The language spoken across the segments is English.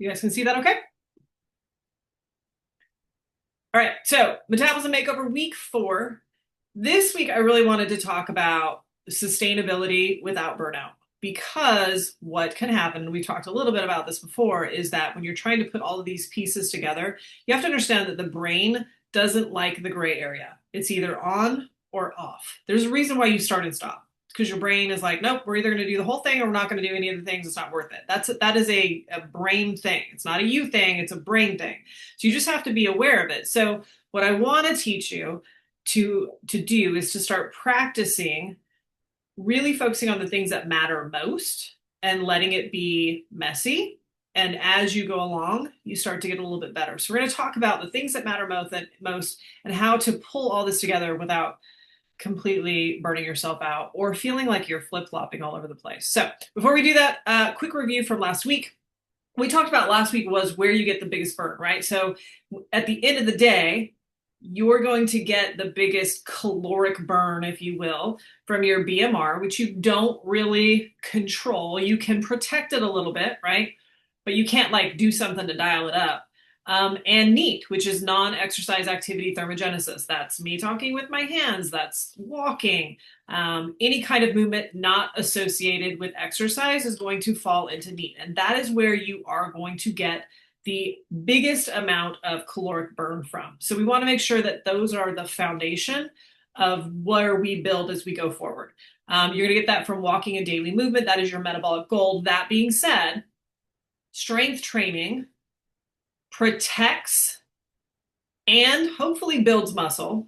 You guys can see that okay? All right, so Metabolism Makeover week 4. This week, I really wanted to talk about sustainability without burnout because what can happen, we talked a little bit about this before, is that when you're trying to put all of these pieces together, you have to understand that the brain doesn't like the gray area. It's either on or off. There's a reason why you start and stop because your brain is like, nope, we're either going to do the whole thing or we're not going to do any of the things. It's not worth it. That is a brain thing. It's not a you thing. It's a brain thing. So you just have to be aware of it. So what I want to teach you to do is to start practicing really focusing on the things that matter most and letting it be messy. And as you go along, you start to get a little bit better. So we're going to talk about the things that matter most and how to pull all this together without completely burning yourself out or feeling like you're flip-flopping all over the place. So before we do that, quick review from last week. We talked about last week was where you get the biggest burn, right? So at the end of the day, you're going to get the biggest caloric burn, if you will, from your BMR, which you don't really control. You can protect it a little bit, right? But you can't like do something to dial it up. And NEAT, which is non-exercise activity thermogenesis. That's me talking with my hands. That's walking. Any kind of movement not associated with exercise is going to fall into NEAT. And that is where you are going to get the biggest amount of caloric burn from. So we want to make sure that those are the foundation of where we build as we go forward. You're going to get that from walking and daily movement. That is your metabolic gold. That being said, strength training protects and hopefully builds muscle.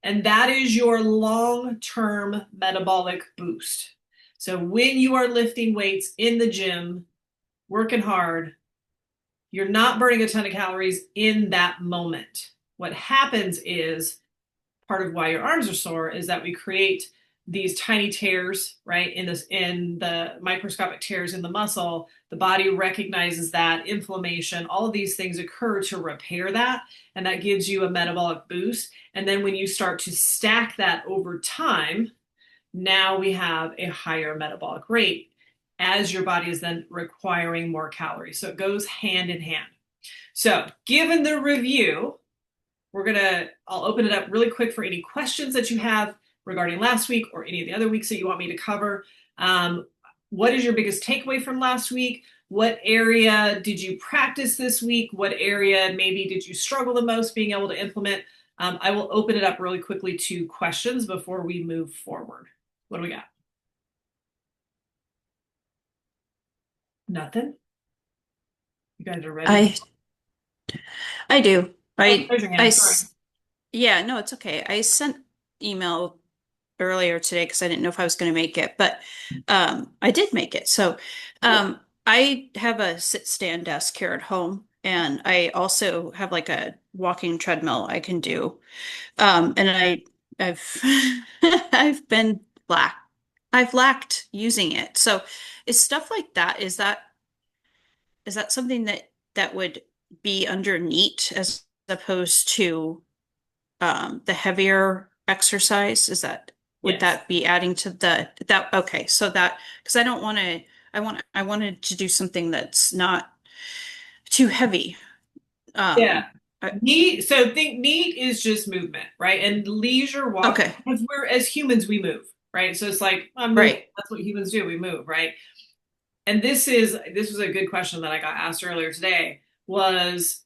And that is your long-term metabolic boost. So when you are lifting weights in the gym, working hard, you're not burning a ton of calories in that moment. What happens is part of why your arms are sore is that we create these tiny tears, right, in the microscopic tears in the muscle. The body recognizes that inflammation, all of these things occur to repair that, and that gives you a metabolic boost. And then when you start to stack that over time, now we have a higher metabolic rate as your body is then requiring more calories. So it goes hand in hand. So given the review, I'll open it up really quick for any questions that you have regarding last week or any of the other weeks that you want me to cover. What is your biggest takeaway from last week? What area did you practice this week? What area maybe did you struggle the most being able to implement? I will open it up really quickly to questions before we move forward. What do we got? Nothing? You guys are ready? I do. Oh, raise your hand. Sorry. Yeah, no, it's okay. I sent email earlier today because I didn't know if I was going to make it, but I did make it. So Cool. I have a sit stand desk here at home, and I also have like a walking treadmill I can do. And I've I've been I've lacked using it. So is stuff like that, is that something that would be under NEAT as opposed to the heavier exercise? Is that would Yes. that be adding to that? Okay, so that because I don't want to. I wanted to do something that's not too heavy. Yeah. Um, I, So think NEAT is just movement, right? And leisure walking, okay, because we're as humans, we move, right? So it's like I'm moving. right. That's what humans do. We move, right? And this was a good question that I got asked earlier today was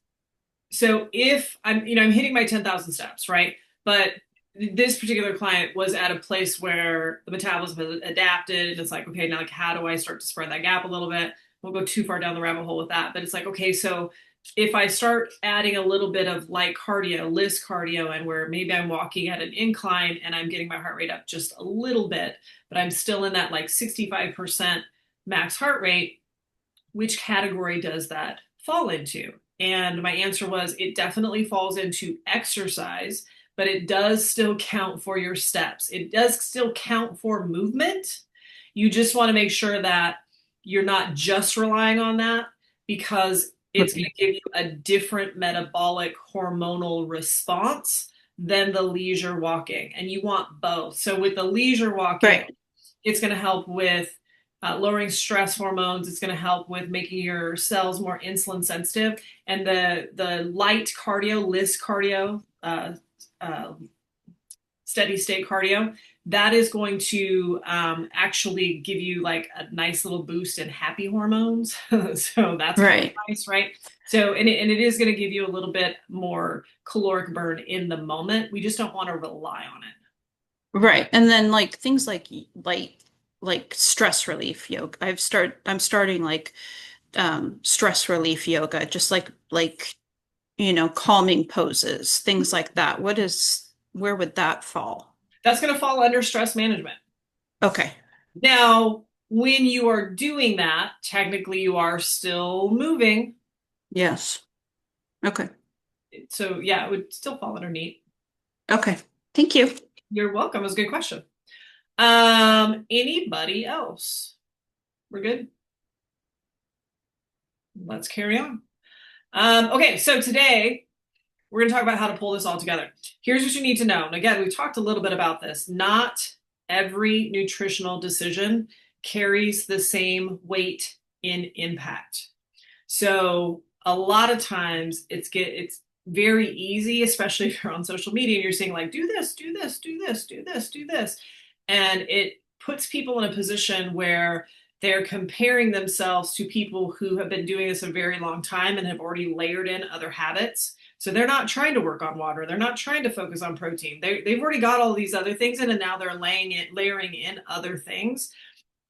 so if I'm hitting my 10,000 steps, right? But this particular client was at a place where the metabolism has adapted and it's like, okay, now like how do I start to spread that gap a little bit? We'll go too far down the rabbit hole with that. But it's like, okay, so if I start adding a little bit of light cardio, list cardio, and where maybe I'm walking at an incline and I'm getting my heart rate up just a little bit, but I'm still in that like 65% max heart rate, which category does that fall into? And my answer was it definitely falls into exercise, but it does still count for your steps. It does still count for movement. You just want to make sure that you're not just relying on that because it's going to give you a different metabolic hormonal response than the leisure walking. And you want both. So with the leisure walking, Right. it's going to help with lowering stress hormones. It's going to help with making your cells more insulin sensitive. And the light cardio, LISS cardio, uh, steady state cardio, that is going to actually give you like a nice little boost in happy hormones. So that's kind of Right. nice, right? So, and it is going to give you a little bit more caloric burn in the moment. We just don't want to rely on it. Right. And then like things like stress relief yoga. I'm starting like stress relief yoga, just like calming poses, things like that. Where would that fall? That's going to fall under stress management. Okay. Now, when you are doing that, technically you are still moving. Yes. Okay. So, yeah, it would still fall underneath. Okay. Thank you. You're welcome. It was a good question. Anybody else? We're good. Let's carry on. Okay, so today we're going to talk about how to pull this all together. Here's what you need to know. And again, we've talked a little bit about this. Not every nutritional decision carries the same weight in impact. So a lot of times it's very easy, especially if you're on social media and you're saying like, do this, do this, do this, do this, do this. And it puts people in a position where they're comparing themselves to people who have been doing this a very long time and have already layered in other habits. So they're not trying to work on water. They're not trying to focus on protein. They've already got all these other things in, and now they're layering in other things.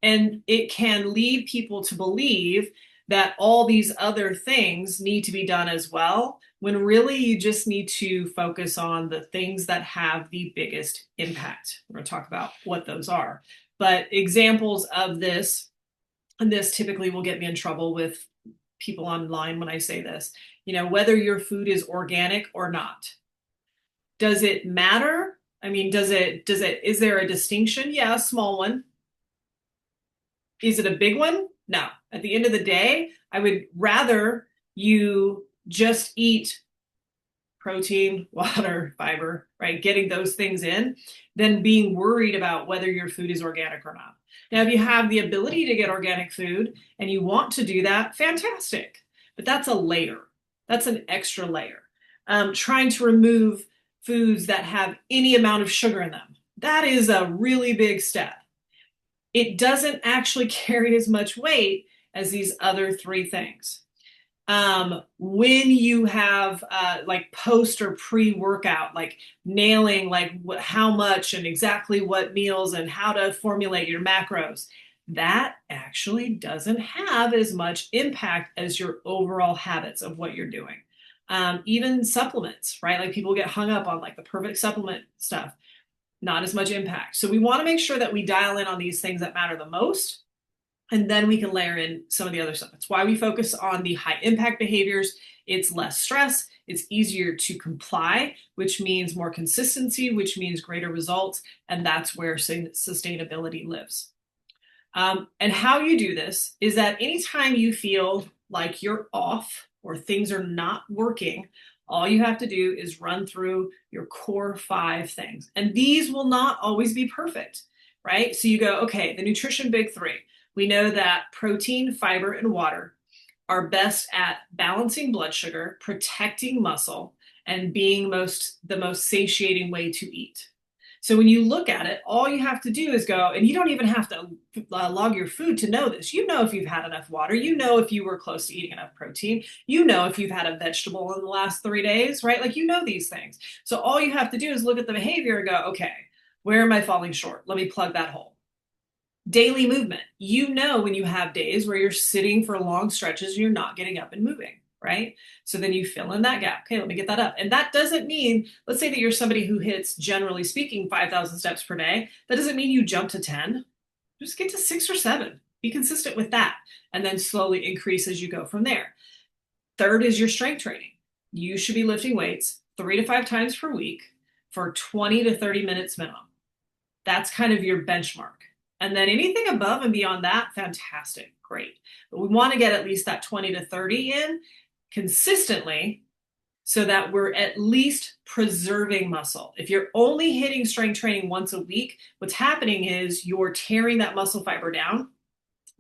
And it can lead people to believe that all these other things need to be done as well, when really you just need to focus on the things that have the biggest impact. We're going to talk about what those are. But examples of this, and this typically will get me in trouble with people online when I say this, whether your food is organic or not. Does it matter? I mean, is there a distinction? Yeah, a small one. Is it a big one? No. At the end of the day, I would rather you just eat protein, water, fiber, right? Getting those things in than being worried about whether your food is organic or not. Now, if you have the ability to get organic food and you want to do that, fantastic. But that's a layer. That's an extra layer. Trying to remove foods that have any amount of sugar in them. That is a really big step. It doesn't actually carry as much weight as these other three things. When you have like post or pre-workout, like nailing like how much and exactly what meals and how to formulate your macros, that actually doesn't have as much impact as your overall habits of what you're doing. Even supplements, right? Like people get hung up on like the perfect supplement stuff, not as much impact. So we want to make sure that we dial in on these things that matter the most, and then we can layer in some of the other stuff. That's why we focus on the high impact behaviors. It's less stress. It's easier to comply, which means more consistency, which means greater results. And that's where sustainability lives. And how you do this is that anytime you feel like you're off or things are not working, all you have to do is run through your core 5 things. And these will not always be perfect, right? So you go, okay, the nutrition big 3. We know that protein, fiber, and water are best at balancing blood sugar, protecting muscle, and being the most satiating way to eat. So when you look at it, all you have to do is go, and you don't even have to log your food to know this. You know if you've had enough water. You know if you were close to eating enough protein. You know if you've had a vegetable in the last 3 days, right? Like you know these things. So all you have to do is look at the behavior and go, okay, where am I falling short? Let me plug that hole. Daily movement. You know when you have days where you're sitting for long stretches and you're not getting up and moving, right? So then you fill in that gap. Okay, let me get that up. And that doesn't mean, let's say that you're somebody who hits, generally speaking, 5,000 steps per day. That doesn't mean you jump to 10. Just get to 6 or 7. Be consistent with that. And then slowly increase as you go from there. Third is your strength training. You should be lifting weights 3 to 5 times per week for 20 to 30 minutes minimum. That's kind of your benchmark. And then anything above and beyond that, fantastic, great. But we want to get at least that 20 to 30 in consistently so that we're at least preserving muscle. If you're only hitting strength training once a week, what's happening is you're tearing that muscle fiber down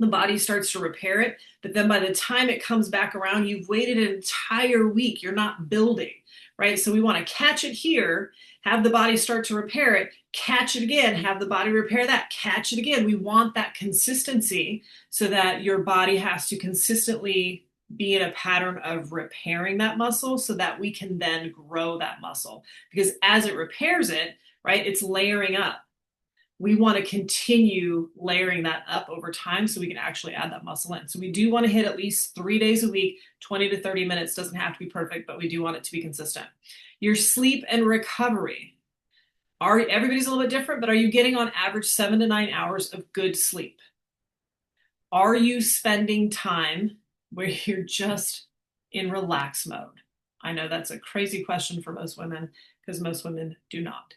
the body starts to repair it. But then by the time it comes back around, you've waited an entire week. You're not building, right? So we want to catch it here, have the body start to repair it, catch it again, have the body repair that, catch it again. We want that consistency so that your body has to consistently be in a pattern of repairing that muscle so that we can then grow that muscle. Because as it repairs it, right, it's layering up. We want to continue layering that up over time so we can actually add that muscle in. So we do want to hit at least 3 days a week, 20 to 30 minutes. Doesn't have to be perfect, but we do want it to be consistent. Your sleep and recovery. Everybody's a little bit different, but are you getting on average 7 to 9 hours of good sleep? Are you spending time where you're just in relax mode? I know that's a crazy question for most women because most women do not.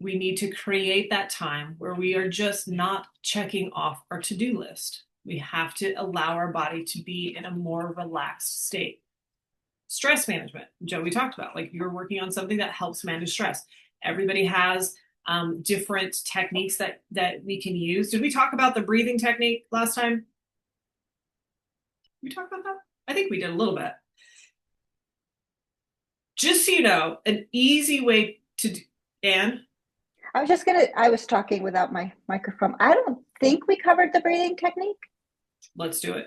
We need to create that time where we are just not checking off our to-do list. We have to allow our body to be in a more relaxed state. Stress management, Joe, we talked about, like you're working on something that helps manage stress. Everybody has different techniques that we can use. Did we talk about the breathing technique last time? Did we talk about that? I think we did a little bit. Just so you know, an easy way to, Anne? I was talking without my microphone. I don't think we covered the breathing technique. Let's do it.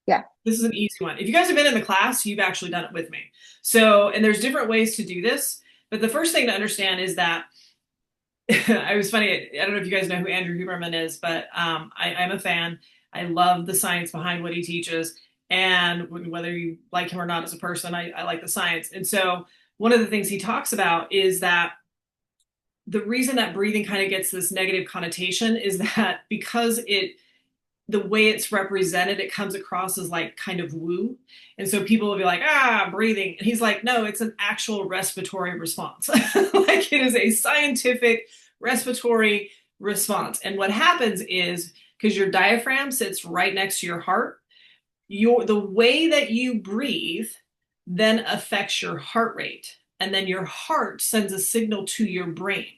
Yeah. This is an easy one. If you guys have been in the class, you've actually done it with me. So, and there's different ways to do this, but the first thing to understand is that I was funny. I don't know if you guys know who Andrew Huberman is, but I'm a fan. I love the science behind what he teaches. And whether you like him or not as a person, I like the science. And so one of the things he talks about is that the reason that breathing kind of gets this negative connotation is that because the way it's represented, it comes across as like kind of woo. And so people will be like, breathing. And he's like, no, it's an actual respiratory response. Like it is a scientific respiratory response. And what happens is because your diaphragm sits right next to your heart, the way that you breathe then affects your heart rate. And then your heart sends a signal to your brain.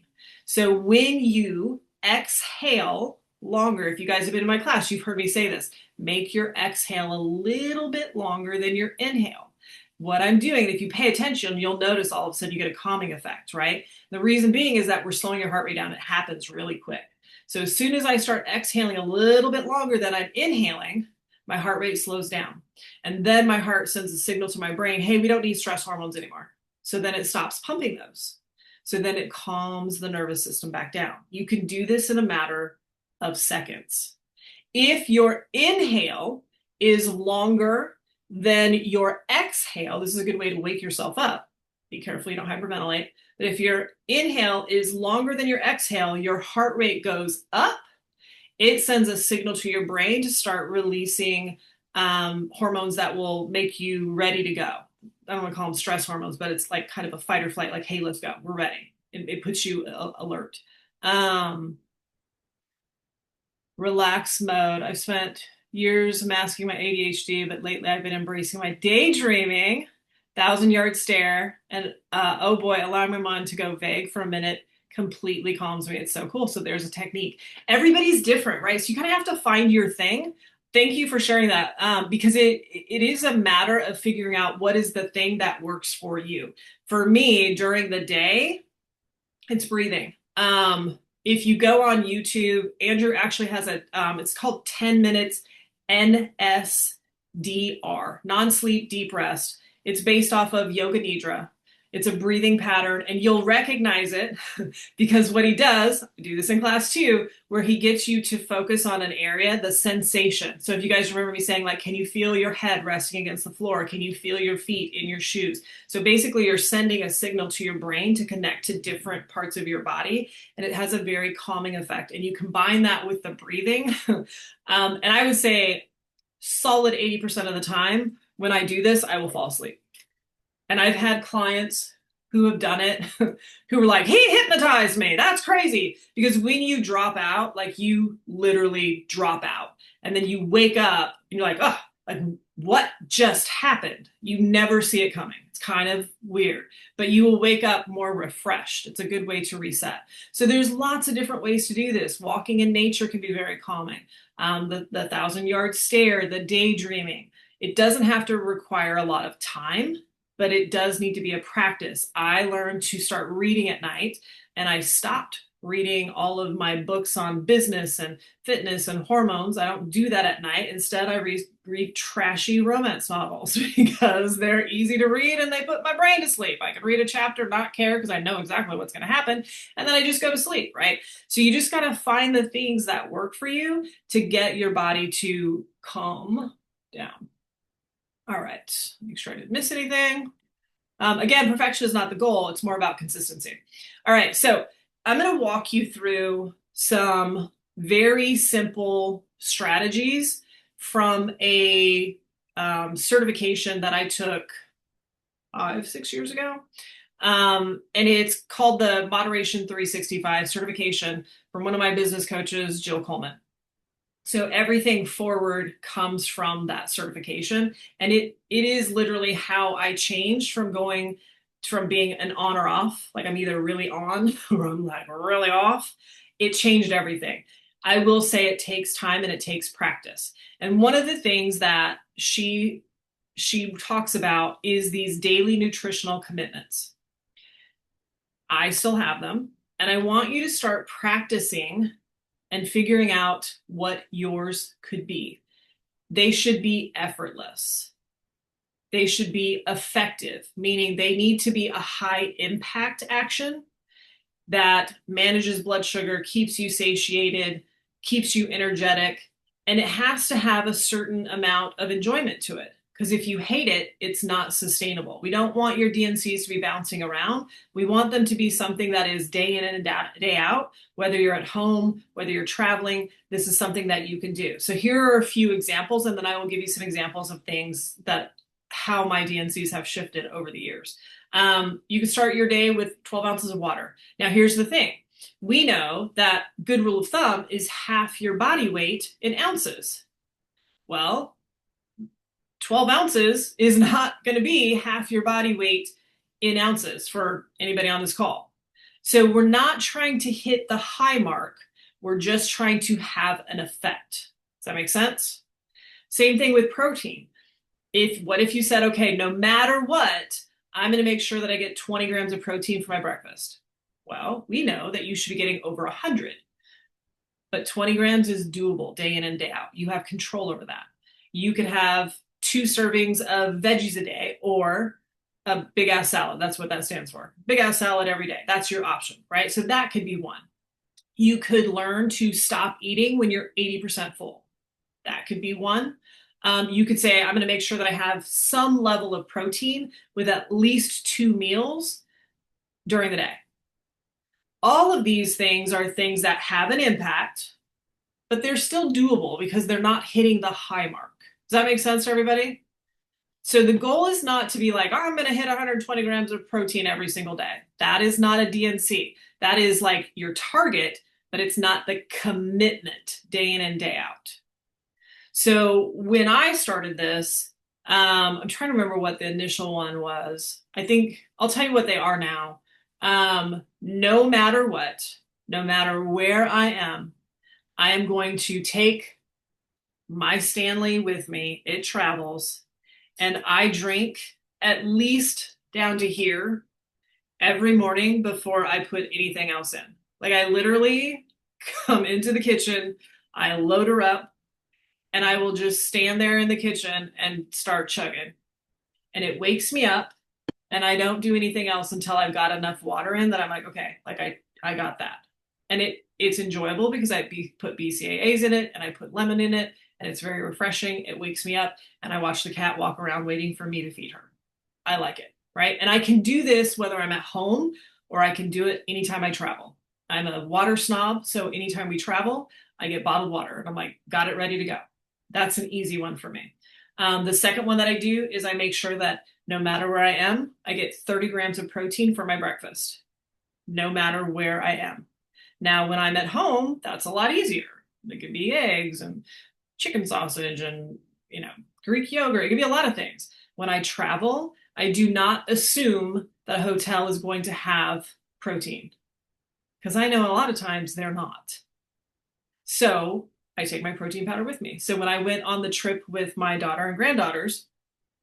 So when you exhale longer, if you guys have been in my class, you've heard me say this, make your exhale a little bit longer than your inhale. What I'm doing, if you pay attention, you'll notice all of a sudden you get a calming effect, right? The reason being is that we're slowing your heart rate down. It happens really quick. So as soon as I start exhaling a little bit longer than I'm inhaling, my heart rate slows down. And then my heart sends a signal to my brain, hey, we don't need stress hormones anymore. So then it stops pumping those. So then it calms the nervous system back down. You can do this in a matter of seconds. If your inhale is longer than your exhale, this is a good way to wake yourself up. Be careful you don't hyperventilate. But if your inhale is longer than your exhale, your heart rate goes up. It sends a signal to your brain to start releasing hormones that will make you ready to go. I don't want to call them stress hormones, but it's like kind of a fight or flight, like, hey, let's go. We're ready. It puts you alert. Relax mode. I've spent years masking my ADHD, but lately I've been embracing my daydreaming, 1,000-yard stare, and oh boy, allowing my mind to go vague for a minute completely calms me. It's so cool. So there's a technique. Everybody's different, right? So you kind of have to find your thing. Thank you for sharing that because it is a matter of figuring out what is the thing that works for you. For me, during the day, it's breathing. If you go on YouTube, Andrew actually has it's called 10 minutes NSDR, non-sleep deep rest. It's based off of Yoga Nidra. It's a breathing pattern, and you'll recognize it because what he does, I do this in class too, where he gets you to focus on an area, the sensation. So if you guys remember me saying, like, can you feel your head resting against the floor? Can you feel your feet in your shoes? So basically you're sending a signal to your brain to connect to different parts of your body, and it has a very calming effect. And you combine that with the breathing. And I would say solid 80% of the time when I do this, I will fall asleep. And I've had clients who have done it who were like, he hypnotized me. That's crazy. Because when you drop out, like you literally drop out. And then you wake up and you're like, oh, like what just happened? You never see it coming. It's kind of weird, but you will wake up more refreshed. It's a good way to reset. So there's lots of different ways to do this. Walking in nature can be very calming. The 1,000-yard stare, the daydreaming. It doesn't have to require a lot of time, but it does need to be a practice. I learned to start reading at night, and I stopped reading all of my books on business and fitness and hormones. I don't do that at night. Instead, I read trashy romance novels because they're easy to read and they put my brain to sleep. I can read a chapter, not care because I know exactly what's going to happen, and then I just go to sleep, right? So you just got to find the things that work for you to get your body to calm down. All right, make sure I didn't miss anything. Again, perfection is not the goal. It's more about consistency. All right, so I'm going to walk you through some very simple strategies from a certification that I took 5-6 years ago. And it's called the Moderation 365 certification from one of my business coaches, Jill Coleman. So everything forward comes from that certification. And it is literally how I changed from being an on or off, like I'm either really on or I'm like really off. It changed everything. I will say it takes time and it takes practice. And one of the things that she talks about is these daily nutritional commitments. I still have them, and I want you to start practicing and figuring out what yours could be. They should be effortless. They should be effective, meaning they need to be a high impact action that manages blood sugar, keeps you satiated, keeps you energetic, and it has to have a certain amount of enjoyment to it. Because if you hate it, it's not sustainable. We don't want your DNCs to be bouncing around. We want them to be something that is day in and day out, whether you're at home, whether you're traveling. This is something that you can do. So here are a few examples, and then I will give you some examples of things that how my DNCs have shifted over the years. You can start your day with 12 ounces of water. Now, here's the thing. We know that good rule of thumb is half your body weight in ounces. Well, 12 ounces is not going to be half your body weight in ounces for anybody on this call. So we're not trying to hit the high mark. We're just trying to have an effect. Does that make sense? Same thing with protein. What if you said, okay, no matter what, I'm going to make sure that I get 20 grams of protein for my breakfast. Well, we know that you should be getting over 100, but 20 grams is doable day in and day out. You have control over that. You could have 2 servings of veggies a day or a big ass salad. That's what that stands for. Big ass salad every day. That's your option, right? So that could be one. You could learn to stop eating when you're 80% full. That could be one. You could say, I'm going to make sure that I have some level of protein with at least 2 meals during the day. All of these things are things that have an impact, but they're still doable because they're not hitting the high mark. Does that make sense to everybody? So the goal is not to be like, oh, I'm going to hit 120 grams of protein every single day. That is not a DNC. That is like your target, but it's not the commitment day in and day out. So when I started this, I'm trying to remember what the initial one was. I think I'll tell you what they are now. No matter what, no matter where I am going to take my Stanley with me. It travels, and I drink at least down to here every morning before I put anything else in. Like I literally come into the kitchen, I load her up, and I will just stand there in the kitchen and start chugging. And it wakes me up, and I don't do anything else until I've got enough water in that I'm like, okay, like I got that. And it's enjoyable because I put BCAAs in it and I put lemon in it, and it's very refreshing. It wakes me up, and I watch the cat walk around waiting for me to feed her. I like it, right? And I can do this whether I'm at home or I can do it anytime I travel. I'm a water snob, so anytime we travel, I get bottled water, and I'm like, got it ready to go. That's an easy one for me. The second one that I do is I make sure that no matter where I am, I get 30 grams of protein for my breakfast, no matter where I am. Now, when I'm at home, that's a lot easier. It could be eggs and chicken sausage and, Greek yogurt. It could be a lot of things. When I travel, I do not assume that a hotel is going to have protein because I know a lot of times they're not. So I take my protein powder with me. So when I went on the trip with my daughter and granddaughters,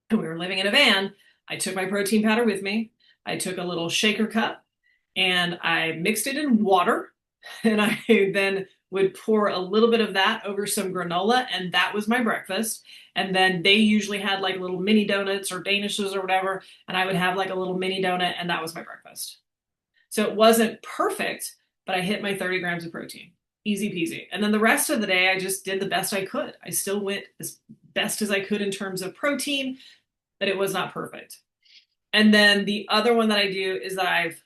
and we were living in a van, I took my protein powder with me. I took a little shaker cup and I mixed it in water. And I then would pour a little bit of that over some granola, and that was my breakfast. And then they usually had like little mini donuts or danishes or whatever, and I would have like a little mini donut, and that was my breakfast. So it wasn't perfect, but I hit my 30 grams of protein. Easy peasy. And then the rest of the day, I just did the best I could. I still went as best as I could in terms of protein, but it was not perfect. And then the other one that I do is that I've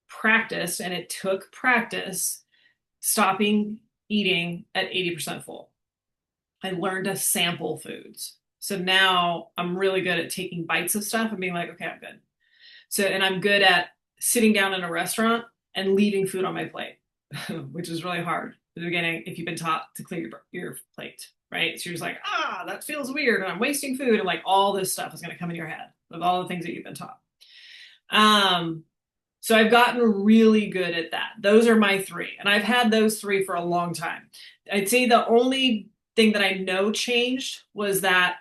practiced, and it took practice, stopping eating at 80% full. I learned to sample foods. So now I'm really good at taking bites of stuff and being like, okay, I'm good. So, and I'm good at sitting down in a restaurant and leaving food on my plate, which is really hard at the beginning if you've been taught to clear your plate, right? So you're just like, that feels weird and I'm wasting food. And like all this stuff is going to come in your head of all the things that you've been taught. So I've gotten really good at that. Those are my three. And I've had those three for a long time. I'd say the only thing that I know changed was that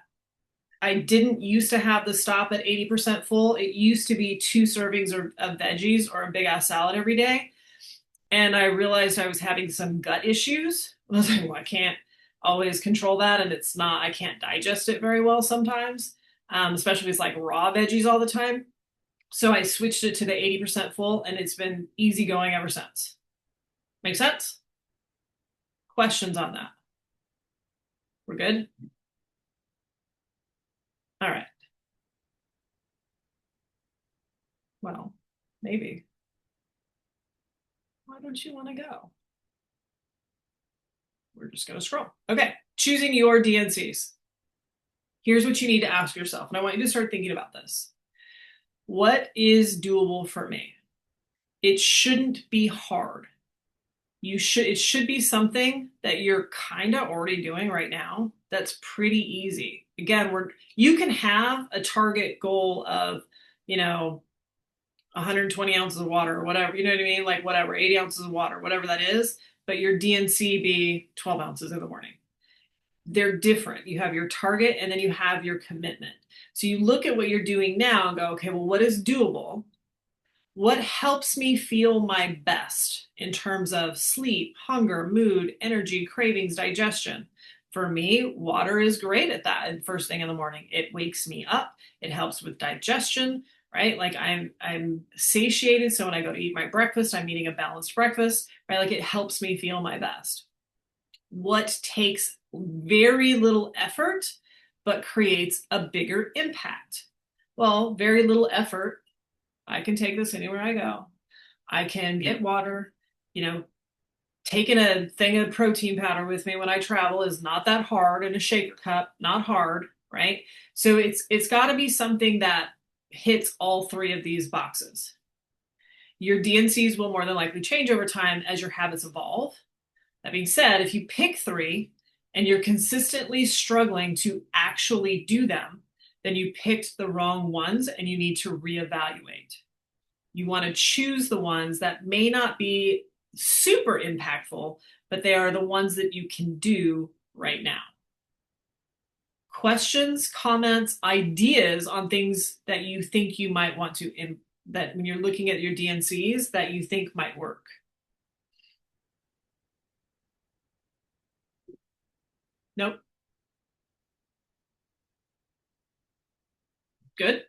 I didn't used to have the stop at 80% full. It used to be 2 servings of veggies or a big ass salad every day. And I realized I was having some gut issues. I was like, well, I can't always control that. And I can't digest it very well sometimes, especially if it's like raw veggies all the time. So I switched it to the 80% full, and it's been easy going ever since. Make sense? Questions on that? We're good? All right. Well, maybe. Why don't you want to go? We're just going to scroll. Okay. Choosing your DNCs. Here's what you need to ask yourself, and I want you to start thinking about this. What is doable for me? It shouldn't be hard. It should be something that you're kind of already doing right now. That's pretty easy. Again, you can have a target goal of, 120 ounces of water or whatever, you know what I mean? Like whatever, 80 ounces of water, whatever that is, but your DNC be 12 ounces in the morning. They're different. You have your target and then you have your commitment. So you look at what you're doing now and go, okay, well, what is doable? What helps me feel my best in terms of sleep, hunger, mood, energy, cravings, digestion? For me, water is great at that. And first thing in the morning, it wakes me up. It helps with digestion, right? Like I'm satiated. So when I go to eat my breakfast, I'm eating a balanced breakfast, right? Like it helps me feel my best. What takes very little effort, but creates a bigger impact? Well, very little effort. I can take this anywhere I go. I can get water, taking a thing of protein powder with me when I travel is not that hard, in a shaker cup, not hard, right? So it's got to be something that hits all 3 of these boxes. Your DNCs will more than likely change over time as your habits evolve. That being said, if you pick 3 and you're consistently struggling to actually do them, then you picked the wrong ones and you need to reevaluate. You want to choose the ones that may not be super impactful, but they are the ones that you can do right now. Questions, comments, ideas on things that you think you might want to, that when you're looking at your DNCs that you think might work. Nope. Good.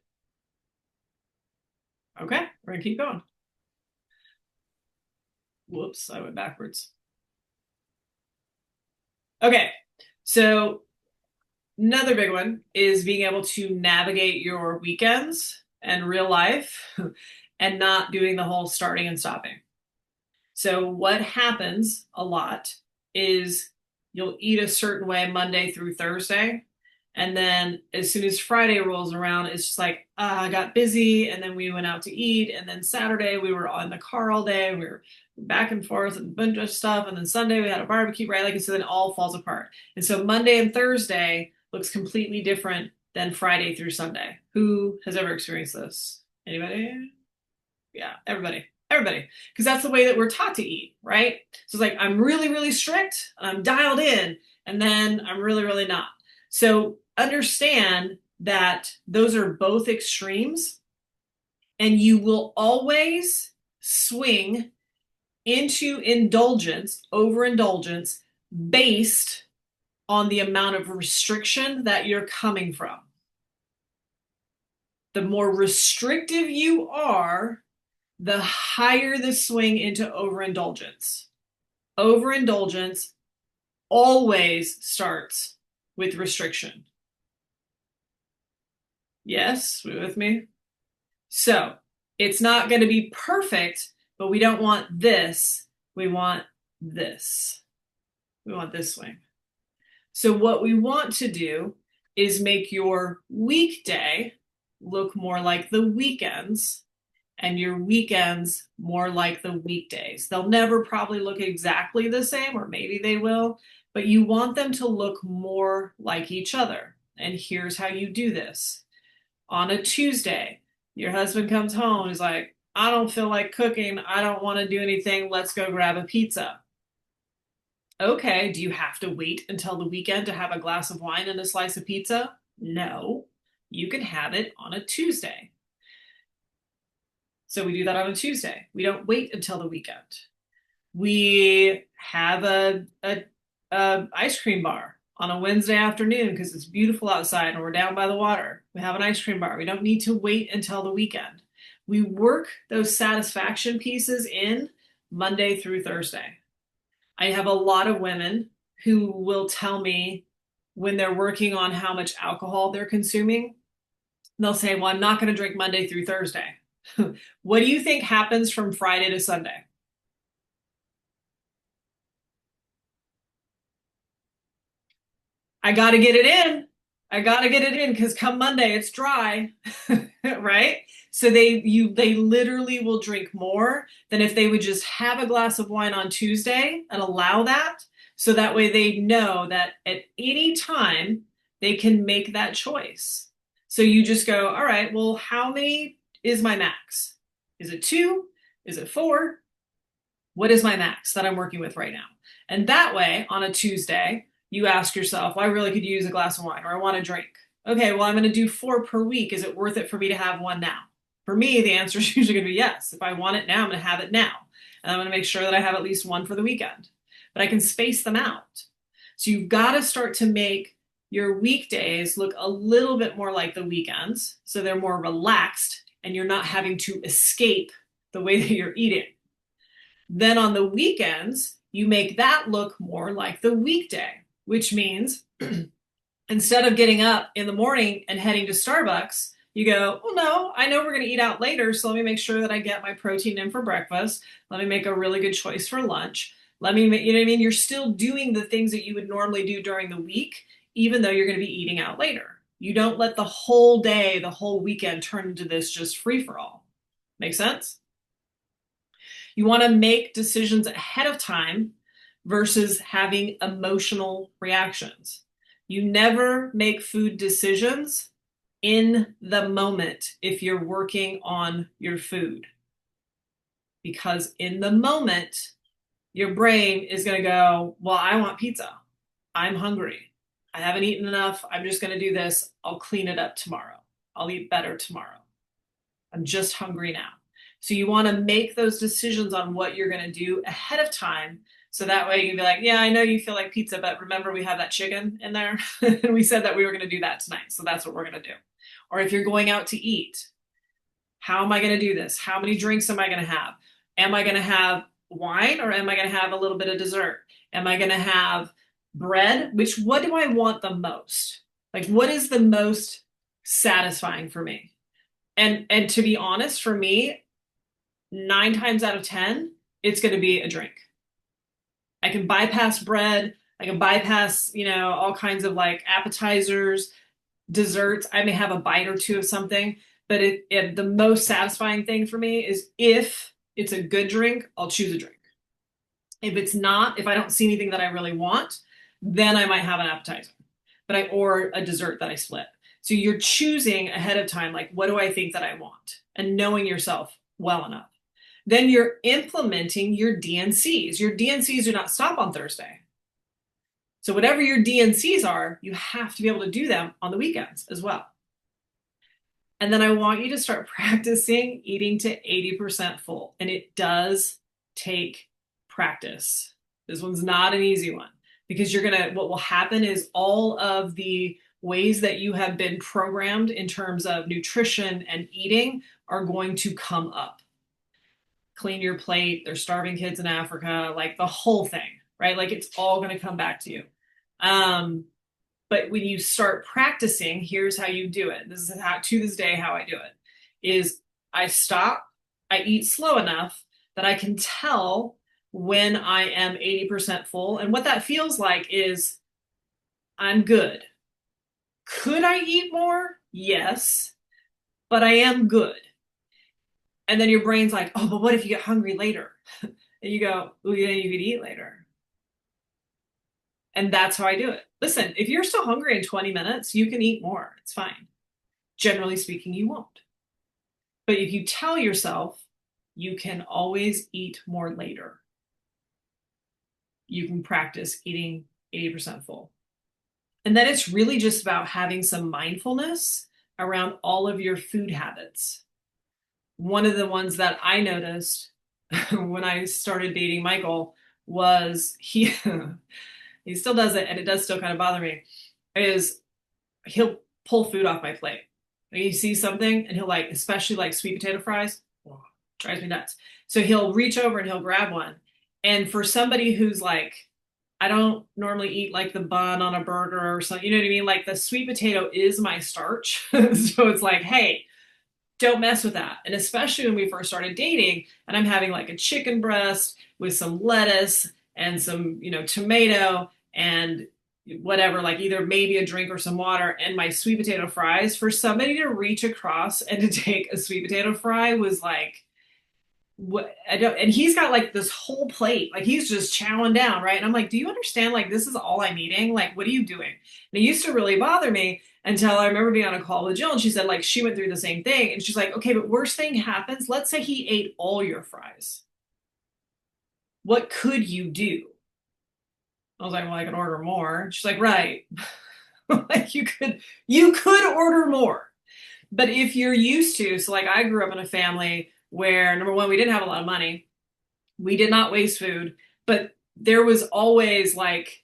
Okay, we're gonna keep going. Whoops, I went backwards. Okay, so another big one is being able to navigate your weekends and real life and not doing the whole starting and stopping. So what happens a lot is you'll eat a certain way Monday through Thursday. And then as soon as Friday rolls around, it's just like, I got busy. And then we went out to eat. And then Saturday we were in the car all day. We were back and forth and a bunch of stuff. And then Sunday we had a barbecue, right? Like, so then it all falls apart. And so Monday and Thursday looks completely different than Friday through Sunday. Who has ever experienced this? Anybody? Yeah, everybody. Everybody. Because that's the way that we're taught to eat, right? So it's like, I'm really, really strict, and I'm dialed in, and then I'm really, really not. So understand that those are both extremes, and you will always swing into indulgence, overindulgence, based on the amount of restriction that you're coming from. The more restrictive you are, the higher the swing into overindulgence. Overindulgence always starts with restriction. Yes, with me? So it's not going to be perfect, but we don't want this. We want this. We want this swing. So what we want to do is make your weekday look more like the weekends and your weekends more like the weekdays. They'll never probably look exactly the same, or maybe they will, but you want them to look more like each other. And here's how you do this. On a Tuesday, your husband comes home and is like, I don't feel like cooking. I don't want to do anything. Let's go grab a pizza. Okay, do you have to wait until the weekend to have a glass of wine and a slice of pizza? No, you can have it on a Tuesday. So we do that on a Tuesday. We don't wait until the weekend. We have a ice cream bar on a Wednesday afternoon because it's beautiful outside and we're down by the water. We have an ice cream bar. We don't need to wait until the weekend. We work those satisfaction pieces in Monday through Thursday. I have a lot of women who will tell me when they're working on how much alcohol they're consuming, they'll say, well, I'm not going to drink Monday through Thursday. What do you think happens from Friday to Sunday? I got to get it in. I got to get it in because come Monday it's dry, right? So they literally will drink more than if they would just have a glass of wine on Tuesday and allow that. So that way they know that at any time they can make that choice. So you just go, all right, well, how many is my max? Is it 2? Is it 4? What is my max that I'm working with right now? And that way on a Tuesday, you ask yourself, well, I really could use a glass of wine or I want a drink. Okay, well, I'm going to do 4 per week. Is it worth it for me to have one now? For me, the answer is usually going to be yes. If I want it now, I'm going to have it now. And I'm going to make sure that I have at least one for the weekend. But I can space them out. So you've got to start to make your weekdays look a little bit more like the weekends. So they're more relaxed and you're not having to escape the way that you're eating. Then on the weekends, you make that look more like the weekday, which means instead of getting up in the morning and heading to Starbucks, you go, well, no, I know we're going to eat out later, so let me make sure that I get my protein in for breakfast. Let me make a really good choice for lunch. Let me, you know what I mean? You're still doing the things that you would normally do during the week, even though you're going to be eating out later. You don't let the whole day, the whole weekend turn into this just free-for-all. Make sense? You want to make decisions ahead of time versus having emotional reactions. You never make food decisions in the moment if you're working on your food. Because in the moment, your brain is going to go, well, I want pizza. I'm hungry. I haven't eaten enough. I'm just going to do this. I'll clean it up tomorrow. I'll eat better tomorrow. I'm just hungry now. So you want to make those decisions on what you're going to do ahead of time. So that way you can be like, yeah, I know you feel like pizza, but remember we have that chicken in there? And we said that we were going to do that tonight. So that's what we're going to do. Or if you're going out to eat, how am I going to do this? How many drinks am I going to have? Am I going to have wine or am I going to have a little bit of dessert? Am I going to have bread? What do I want the most? Like, what is the most satisfying for me? And to be honest, for me, 9 times out of 10, it's going to be a drink. I can bypass bread. I can bypass, all kinds of like appetizers, desserts. I may have a bite or two of something, but the most satisfying thing for me is if it's a good drink, I'll choose a drink. If it's not, if I don't see anything that I really want, then I might have an appetizer. or a dessert that I split. So you're choosing ahead of time, like, what do I think that I want? And knowing yourself well enough. Then you're implementing your DNCs. Your DNCs do not stop on Thursday. So whatever your DNCs are, you have to be able to do them on the weekends as well. And then I want you to start practicing eating to 80% full. And it does take practice. This one's not an easy one because what will happen is all of the ways that you have been programmed in terms of nutrition and eating are going to come up. Clean your plate, there's starving kids in Africa, like the whole thing, right? Like it's all going to come back to you. But when you start practicing, here's how you do it. This is how, to this day, how I do it is I stop, I eat slow enough that I can tell when I am 80% full. And what that feels like is I'm good. Could I eat more? Yes, but I am good. And then your brain's like, oh, but what if you get hungry later? And you go, oh, yeah, you could eat later. And that's how I do it. Listen, if you're still hungry in 20 minutes, you can eat more. It's fine. Generally speaking, you won't. But if you tell yourself you can always eat more later, you can practice eating 80% full. And then it's really just about having some mindfulness around all of your food habits. One of the ones that I noticed when I started dating Michael was he still does it, and it does still kind of bother me, is he'll pull food off my plate. Like he sees something and he'll like, especially like sweet potato fries, drives me nuts. So he'll reach over and he'll grab one. And for somebody who's like, I don't normally eat like the bun on a burger or something, you know what I mean? Like the sweet potato is my starch. So it's like, hey, don't mess with that. And especially when we first started dating and I'm having like a chicken breast with some lettuce and some, tomato and whatever, like either maybe a drink or some water and my sweet potato fries, for somebody to reach across and to take a sweet potato fry was like, what I don't, and he's got like this whole plate, like he's just chowing down, right? And I'm like, do you understand? Like, this is all I'm eating. Like, what are you doing? And it used to really bother me until I remember being on a call with Jill and she said, like, she went through the same thing. And she's like, okay, but worst thing happens. Let's say he ate all your fries. What could you do? I was like, well, I could order more. She's like, right. Like you could order more. But if you're used to, so like I grew up in a family where number one, we didn't have a lot of money. We did not waste food, but there was always like,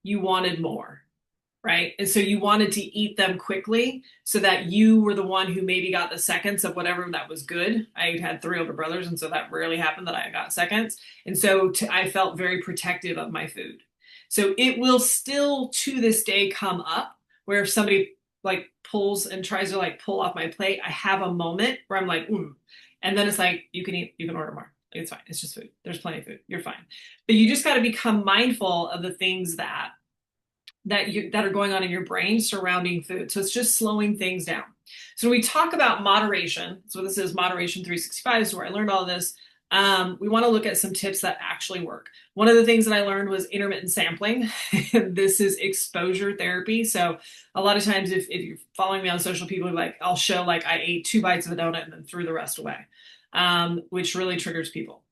you wanted more, right? And so you wanted to eat them quickly so that you were the one who maybe got the seconds of whatever that was good. I had 3 older brothers, and so that rarely happened that I got seconds. And so I felt very protective of my food. So it will still to this day come up where if somebody like pulls and tries to like pull off my plate, I have a moment where I'm like, and then it's like, you can eat, you can order more. Like, it's fine. It's just food. There's plenty of food. You're fine. But you just got to become mindful of the things that are going on in your brain surrounding food. So it's just slowing things down. So when we talk about moderation, so this is Moderation 365, is where I learned all of this. We want to look at some tips that actually work. One of the things that I learned was intermittent sampling. This is exposure therapy. So a lot of times if you're following me on social, people are like, I'll show like I ate 2 bites of a donut and then threw the rest away, which really triggers people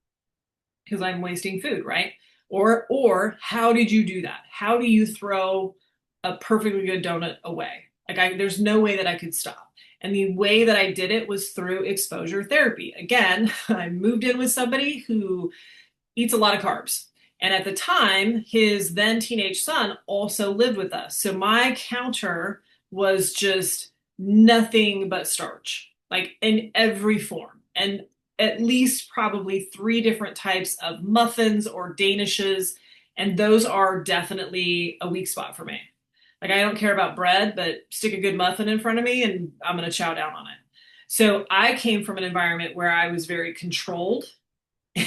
because I'm wasting food, right? Or how did you do that? How do you throw a perfectly good donut away? Like there's no way that I could stop. And the way that I did it was through exposure therapy. Again, I moved in with somebody who eats a lot of carbs. And at the time, his then teenage son also lived with us. So my counter was just nothing but starch, like in every form. And at least probably 3 different types of muffins or danishes. And those are definitely a weak spot for me. Like I don't care about bread, but stick a good muffin in front of me and I'm going to chow down on it. So I came from an environment where I was very controlled.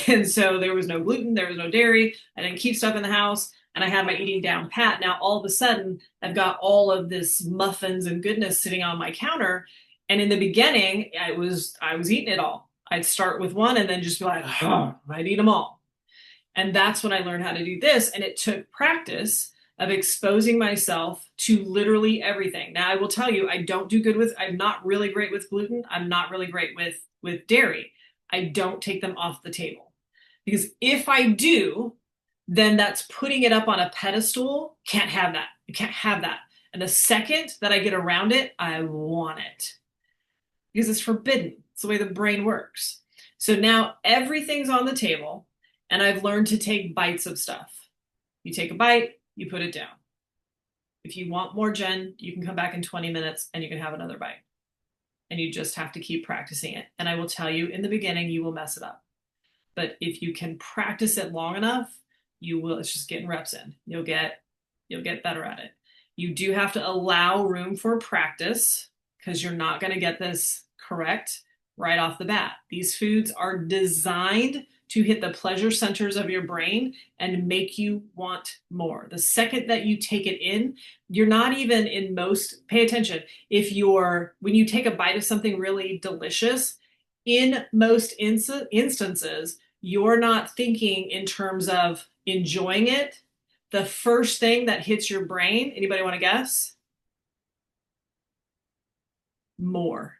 And so there was no gluten, there was no dairy. I didn't keep stuff in the house and I had my eating down pat. Now all of a sudden I've got all of this muffins and goodness sitting on my counter. And in the beginning, I was eating it all. I'd start with one and then just be like, I'd eat them all. And that's when I learned how to do this. And it took practice of exposing myself to literally everything. Now, I will tell you, I'm not really great with gluten. I'm not really great with dairy. I don't take them off the table because if I do, then that's putting it up on a pedestal. Can't have that. You can't have that. And the second that I get around it, I want it because it's forbidden. It's the way the brain works. So now everything's on the table, and I've learned to take bites of stuff. You take a bite, you put it down. If you want more, Jen, you can come back in 20 minutes and you can have another bite. And you just have to keep practicing it. And I will tell you, in the beginning, you will mess it up. But if you can practice it long enough, you will, it's just getting reps in. You'll get better at it. You do have to allow room for practice because you're not going to get this correct right off the bat. These foods are designed to hit the pleasure centers of your brain and make you want more. The second that you take it in, you're not even in most, pay attention, when you take a bite of something really delicious, in most instances, you're not thinking in terms of enjoying it. The first thing that hits your brain, anybody want to guess? More.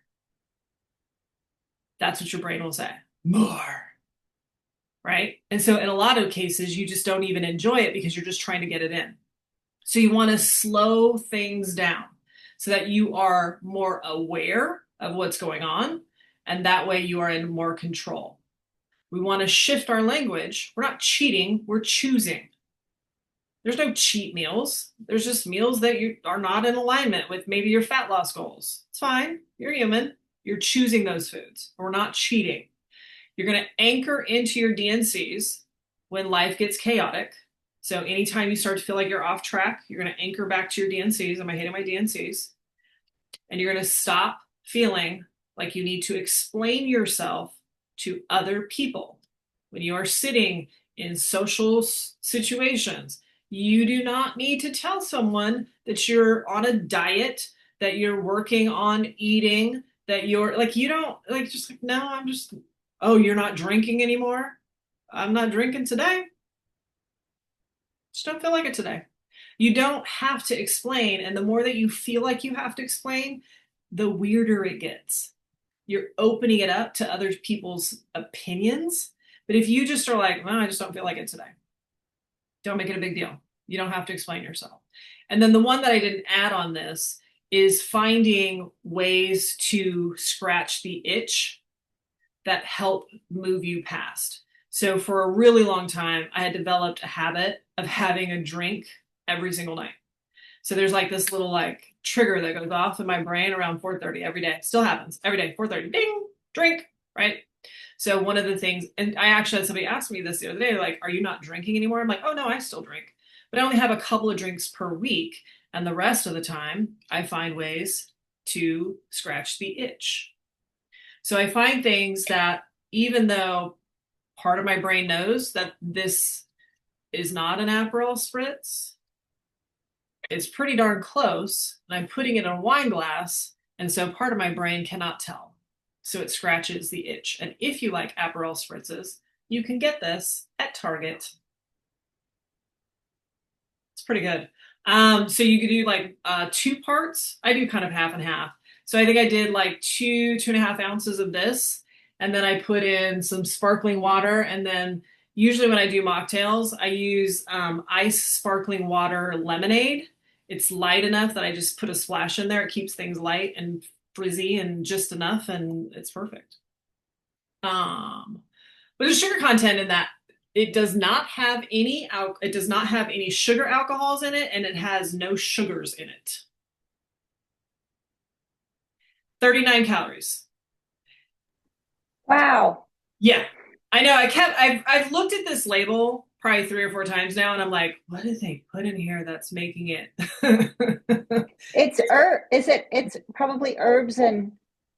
That's what your brain will say. More. Right? And so in a lot of cases, you just don't even enjoy it because you're just trying to get it in. So you want to slow things down so that you are more aware of what's going on. And that way you are in more control. We want to shift our language. We're not cheating, we're choosing. There's no cheat meals. There's just meals that you are not in alignment with maybe your fat loss goals. It's fine. You're human. You're choosing those foods. We're not cheating. You're going to anchor into your DNCs when life gets chaotic. So anytime you start to feel like you're off track, you're going to anchor back to your DNCs. Am I hitting my DNCs? And you're going to stop feeling like you need to explain yourself to other people. When you are sitting in social situations, you do not need to tell someone that you're on a diet, that you're working on eating, that you're like, you don't like, just like, no, oh, you're not drinking anymore? I'm not drinking today. Just don't feel like it today. You don't have to explain. And the more that you feel like you have to explain, the weirder it gets. You're opening it up to other people's opinions. But if you just are like, well, I just don't feel like it today, don't make it a big deal. You don't have to explain yourself. And then the one that I didn't add on this is finding ways to scratch the itch that help move you past. So for a really long time, I had developed a habit of having a drink every single night. So there's like this little like trigger that goes off in my brain around 4:30 every day. Still happens every day, 4:30, ding, drink, right? So one of the things, and I actually had somebody ask me this the other day, like, are you not drinking anymore? I'm like, oh no, I still drink, but I only have a couple of drinks per week. And the rest of the time I find ways to scratch the itch. So I find things that even though part of my brain knows that this is not an Aperol spritz, it's pretty darn close, and I'm putting it in a wine glass, and so part of my brain cannot tell. So it scratches the itch. And if you like Aperol spritzes, you can get this at Target. It's pretty good. So you could do like 2 parts. I do kind of half and half. So I think I did like 2.5 ounces of this, and then I put in some sparkling water, and then usually when I do mocktails, I use ice sparkling water lemonade. It's light enough that I just put a splash in there. It keeps things light and frizzy and just enough, and it's perfect. But there's sugar content in that. It does not have any sugar alcohols in it, and it has no sugars in it. 39 calories. Wow. Yeah, I know. I've looked at this label probably 3 or 4 times now, and I'm like, what did they put in here that's making it? It's probably herbs and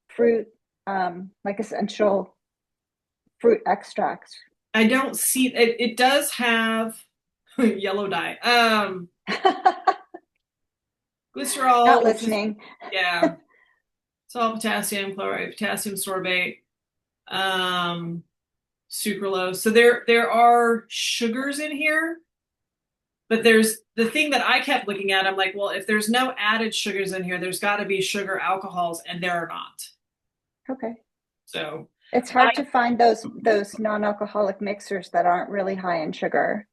fruit, like essential fruit extracts. I don't see it. It does have yellow dye. Glycerol, Not which is, listening. yeah, salt, potassium, chloride, potassium sorbate, sucralose. So there are sugars in here, But there's the thing that I kept looking at. I'm like, well, if there's no added sugars in here, there's got to be sugar alcohols, and there are not. Okay. So It's I hard to find those non-alcoholic mixers that aren't really high in sugar.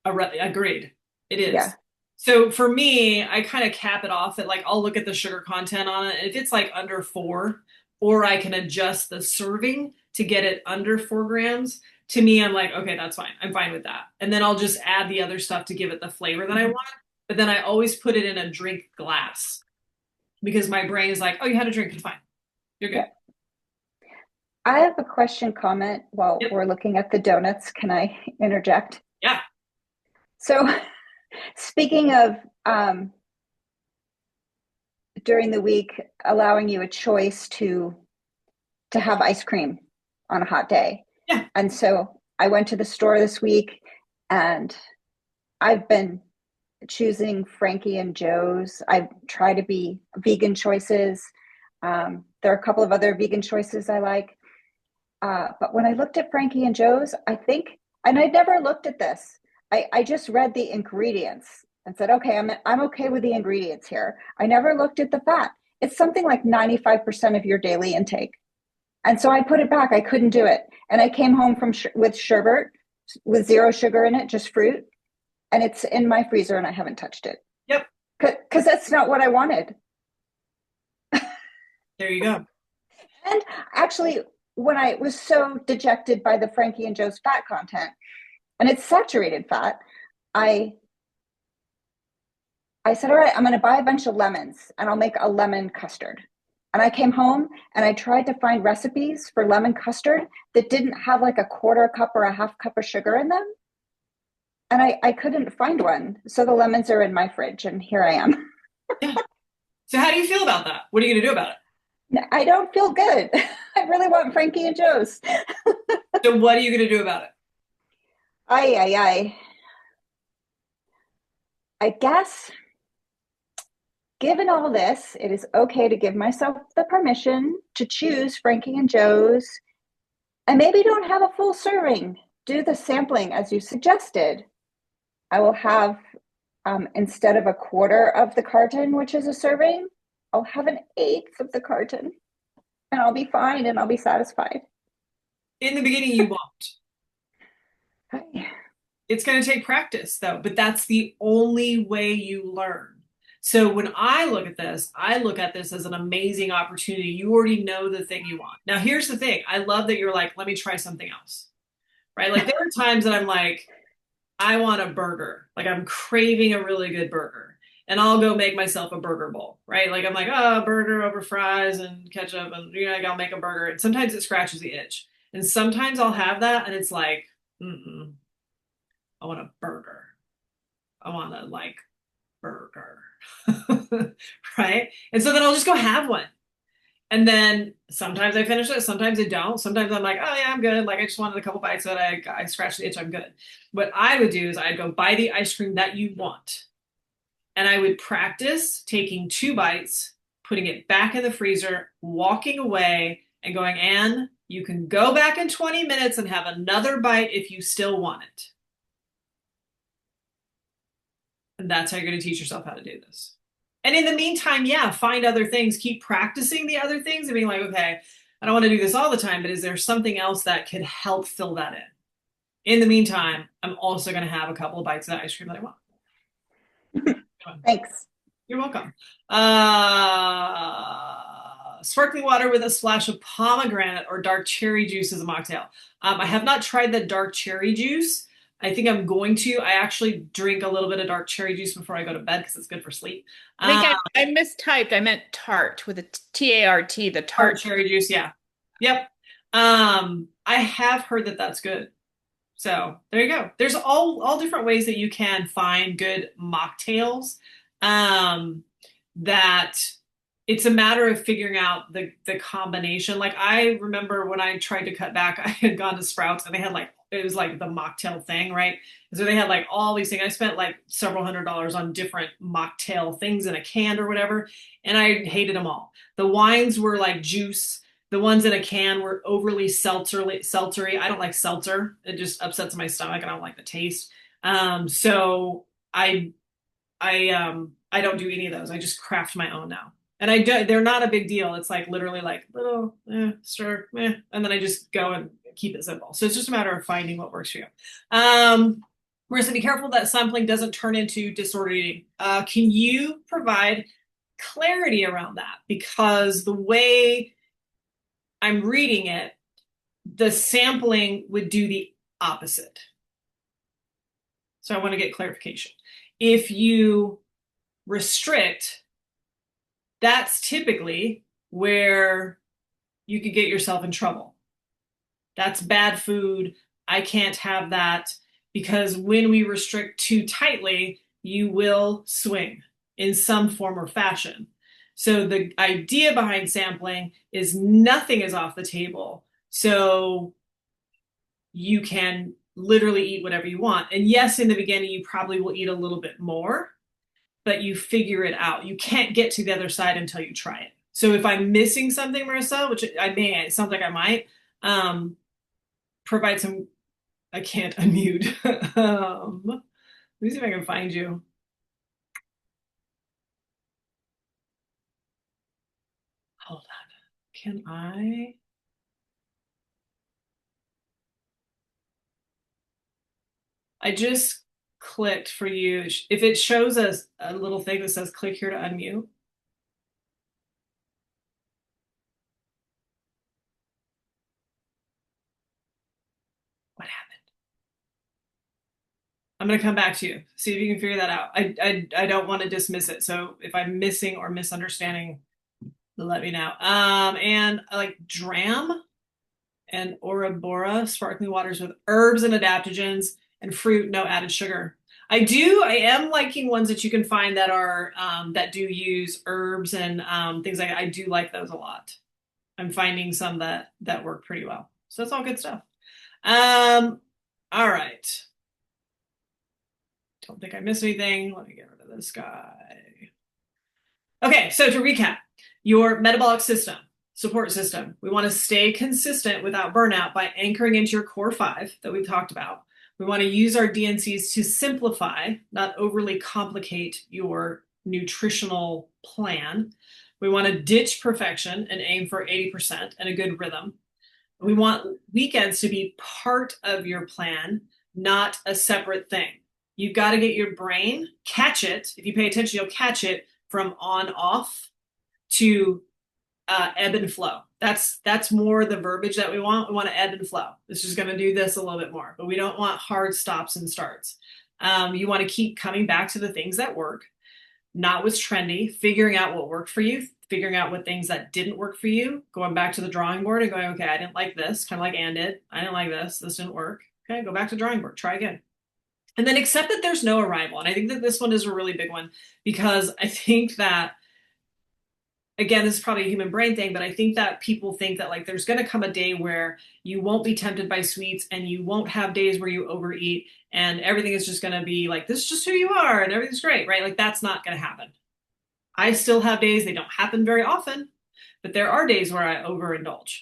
agreed. It Yeah. is. So for me, I kind of cap it off at like I'll look at the sugar content on it. If it's like under 4, or I can adjust the serving to get it under 4 grams, to me, I'm like, okay, that's fine. I'm fine with that. And then I'll just add the other stuff to give it the flavor that I want. But then I always put it in a drink glass because my brain is like, oh, you had a drink. It's fine. You're good. Yeah. I have a question comment while Yep. we're looking at the donuts. Can I interject? Yeah. So, speaking of during the week, allowing you a choice to have ice cream on a hot day. Yeah. And so I went to the store this week and I've been choosing Frankie and Joe's. I try to be vegan choices. There are a couple of other vegan choices I like. But when I looked at Frankie and Joe's, I think, and I never looked at this, I just read the ingredients and said, okay, I'm okay with the ingredients here. I never looked at the fat. It's something like 95% of your daily intake. And so I put it back. I couldn't do it. And I came home with sherbet with zero sugar in it, just fruit. And it's in my freezer and I haven't touched it. Yep. Because that's not what I wanted. There you go. And actually, when I was so dejected by the Frankie and Joe's fat content, and it's saturated fat, I said, all right, I'm going to buy a bunch of lemons and I'll make a lemon custard. And I came home and I tried to find recipes for lemon custard that didn't have like a quarter cup or a half cup of sugar in them. And I couldn't find one. So the lemons are in my fridge and here I am. Yeah. So how do you feel about that? What are you going to do about it? I don't feel good. I really want Frankie and Joe's. So what are you going to do about it? I guess, given all this, it is okay to give myself the permission to choose Frankie and Joe's and maybe don't have a full serving. Do the sampling as you suggested. I will have, instead of a quarter of the carton, which is a serving, I'll have an eighth of the carton and I'll be fine and I'll be satisfied. In the beginning, you won't. Okay. It's going to take practice, though, but that's the only way you learn. So when I look at this, I look at this as an amazing opportunity. You already know the thing you want. Now, here's the thing. I love that you're like, let me try something else, right? Like there are times that I'm like, I want a burger. Like I'm craving a really good burger. And I'll go make myself a burger bowl, right? Like I'm like, oh, burger over fries and ketchup and like I'll make a burger. And sometimes it scratches the itch. And sometimes I'll have that and it's like, I want a burger. I want a like burger. Right? And so then I'll just go have one. And then sometimes I finish it, sometimes I don't. Sometimes I'm like, oh yeah, I'm good. Like I just wanted a couple bites of it. I scratched the itch, I'm good. What I would do is I'd go buy the ice cream that you want. And I would practice taking 2 bites, putting it back in the freezer, walking away and going, Anne, you can go back in 20 minutes and have another bite if you still want it. And that's how you're going to teach yourself how to do this. And in the meantime, yeah, find other things, keep practicing the other things and being like, okay, I don't want to do this all the time, but is there something else that could help fill that in? In the meantime, I'm also going to have a couple of bites of the ice cream that I want. Thanks. You're welcome. Sparkling water with a splash of pomegranate or dark cherry juice as a mocktail. I have not tried the dark cherry juice. I think I'm going to. I actually drink a little bit of dark cherry juice before I go to bed because it's good for sleep. I think I mistyped. I meant tart with a T-A-R-T, the Tart tart. cherry juice, yeah. Yep. I have heard that that's good. So there you go. There's all different ways that you can find good mocktails. That it's a matter of figuring out the combination. Like I remember when I tried to cut back, I had gone to Sprouts and they had like it was like the mocktail thing, right? So they had like all these things. I spent like several $100s on different mocktail things in a can or whatever, and I hated them all. The wines were like juice. The ones in a can were overly seltzery. I don't like seltzer. It just upsets my stomach and I don't like the taste. So I don't do any of those. I just craft my own now. And they're not a big deal. It's like literally like little, stir, and then I just go and keep it simple. So it's just a matter of finding what works for you. We're going to be careful that sampling doesn't turn into disordered eating. Can you provide clarity around that? Because the way I'm reading it, the sampling would do the opposite. So I want to get clarification. If you restrict, that's typically where you could get yourself in trouble. That's bad food. I can't have that, because when we restrict too tightly, you will swing in some form or fashion. So the idea behind sampling is nothing is off the table. So you can literally eat whatever you want. And yes, in the beginning, you probably will eat a little bit more, but you figure it out. You can't get to the other side until you try it. So if I'm missing something, Marissa, which I may, it sounds like I might, provide some, I can't unmute. Let me see if I can find you. Hold on. Can I? I just clicked for you. If it shows us a little thing that says click here to unmute. What happened? I'm going to come back to you. See if you can figure that out. I don't want to dismiss it. So if I'm missing or misunderstanding, let me know. And I like Dram and Orabora, sparkling waters with herbs and adaptogens and fruit, no added sugar. I am liking ones that you can find that are, that do use herbs and things like that. I do like those a lot. I'm finding some that work pretty well. So that's all good stuff. All right. Don't think I missed anything. Let me get rid of this guy. Okay, so to recap, your metabolic system, support system, we want to stay consistent without burnout by anchoring into your core 5 that we've talked about. We want to use our DNCs to simplify, not overly complicate your nutritional plan. We want to ditch perfection and aim for 80% and a good rhythm. We want weekends to be part of your plan, not a separate thing. You've got to get your brain, catch it. If you pay attention, you'll catch it from on off to ebb and flow. That's more the verbiage that we want. We want to ebb and flow. It's just going to do this a little bit more, but we don't want hard stops and starts. You want to keep coming back to the things that work, not what's trendy, figuring out what worked for you, figuring out what things that didn't work for you, going back to the drawing board and going, okay, I didn't like this, kind of like Ann did. I didn't like this. This didn't work. Okay, go back to the drawing board. Try again. And then accept that there's no arrival. And I think that this one is a really big one, because I think that, again, this is probably a human brain thing, but I think that people think that like there's going to come a day where you won't be tempted by sweets and you won't have days where you overeat and everything is just going to be like, this is just who you are and everything's great, right? Like that's not going to happen. I still have days, they don't happen very often, but there are days where I overindulge.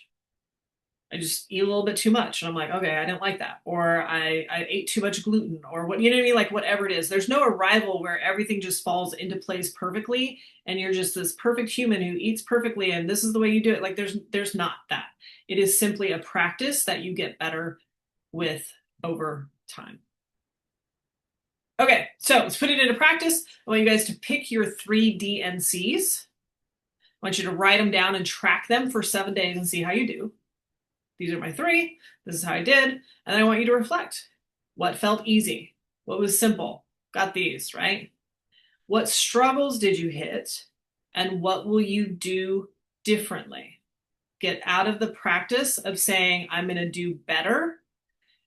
I just eat a little bit too much. And I'm like, okay, I didn't like that. Or I ate too much gluten or what, you know what I mean? Like whatever it is, there's no arrival where everything just falls into place perfectly. And you're just this perfect human who eats perfectly. And this is the way you do it. Like there's not that. It is simply a practice that you get better with over time. Okay, so let's put it into practice. I want you guys to pick your 3 DNCs. I want you to write them down and track them for 7 days and see how you do. These are my 3. This is how I did. And then I want you to reflect. What felt easy? What was simple? Got these, right? What struggles did you hit? And what will you do differently? Get out of the practice of saying, I'm going to do better.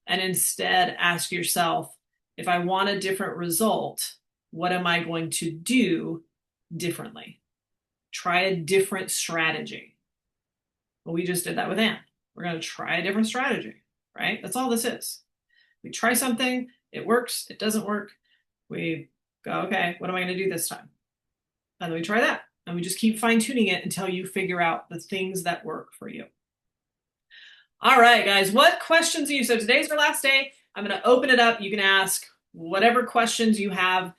And instead ask yourself, if I want a different result, what am I going to do differently? Try a different strategy. Well, we just did that with Ann. We're going to try a different strategy, right? That's all this is. We try something, it works, it doesn't work. We go, okay, what am I going to do this time? And then we try that. And we just keep fine-tuning it until you figure out the things that work for you. All right, guys, what questions are you? So today's our last day. I'm going to open it up. You can ask whatever questions you have.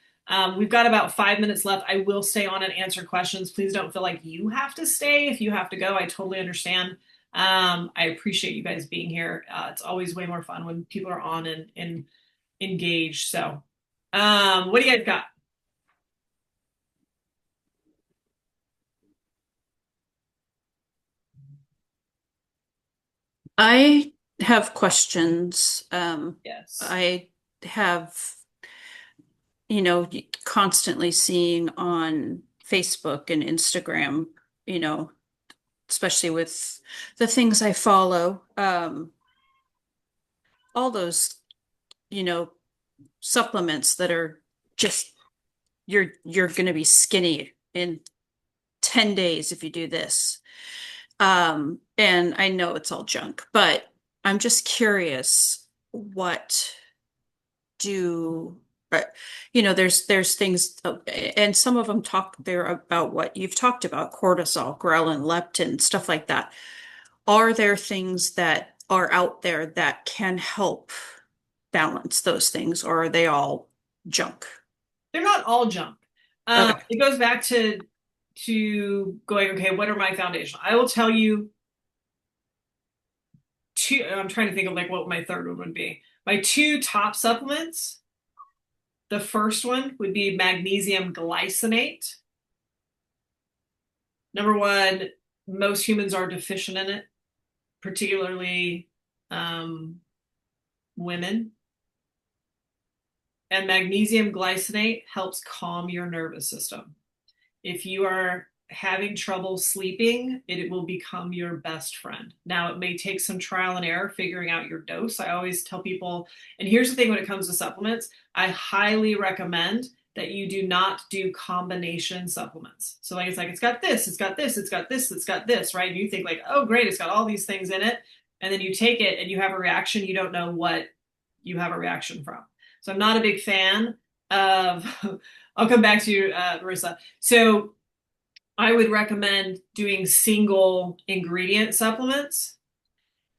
We've got about 5 minutes left. I will stay on and answer questions. Please don't feel like you have to stay. If you have to go, I totally understand. I appreciate you guys being here. It's always way more fun when people are on and engaged. So, what do you guys got? I have questions. Yes. I have, constantly seeing on Facebook and Instagram, you know, especially with the things I follow, all those, you know, supplements that are just you're going to be skinny in 10 days if you do this. And I know it's all junk, but I'm just curious, what do there's things, and some of them talk there about what you've talked about, cortisol, ghrelin, leptin, stuff like that. Are there things that are out there that can help balance those things, or are they all junk? They're not all junk. Okay. It goes back to going, okay, what are my foundation? I will tell you two. I'm trying to think of like what my third one would be. My two top supplements. The first one would be magnesium glycinate. Number one, most humans are deficient in it, particularly women. And magnesium glycinate helps calm your nervous system. If you are having trouble sleeping, it will become your best friend. Now, it may take some trial and error figuring out your dose. I always tell people, and here's the thing when it comes to supplements, I highly recommend that you do not do combination supplements. So like it's got this, it's got this, it's got this, it's got this, right? And you think like, oh great, it's got all these things in it. And then you take it and you have a reaction, you don't know what you have a reaction from. So I'm not a big fan of, I'll come back to you, Marissa. So I would recommend doing single ingredient supplements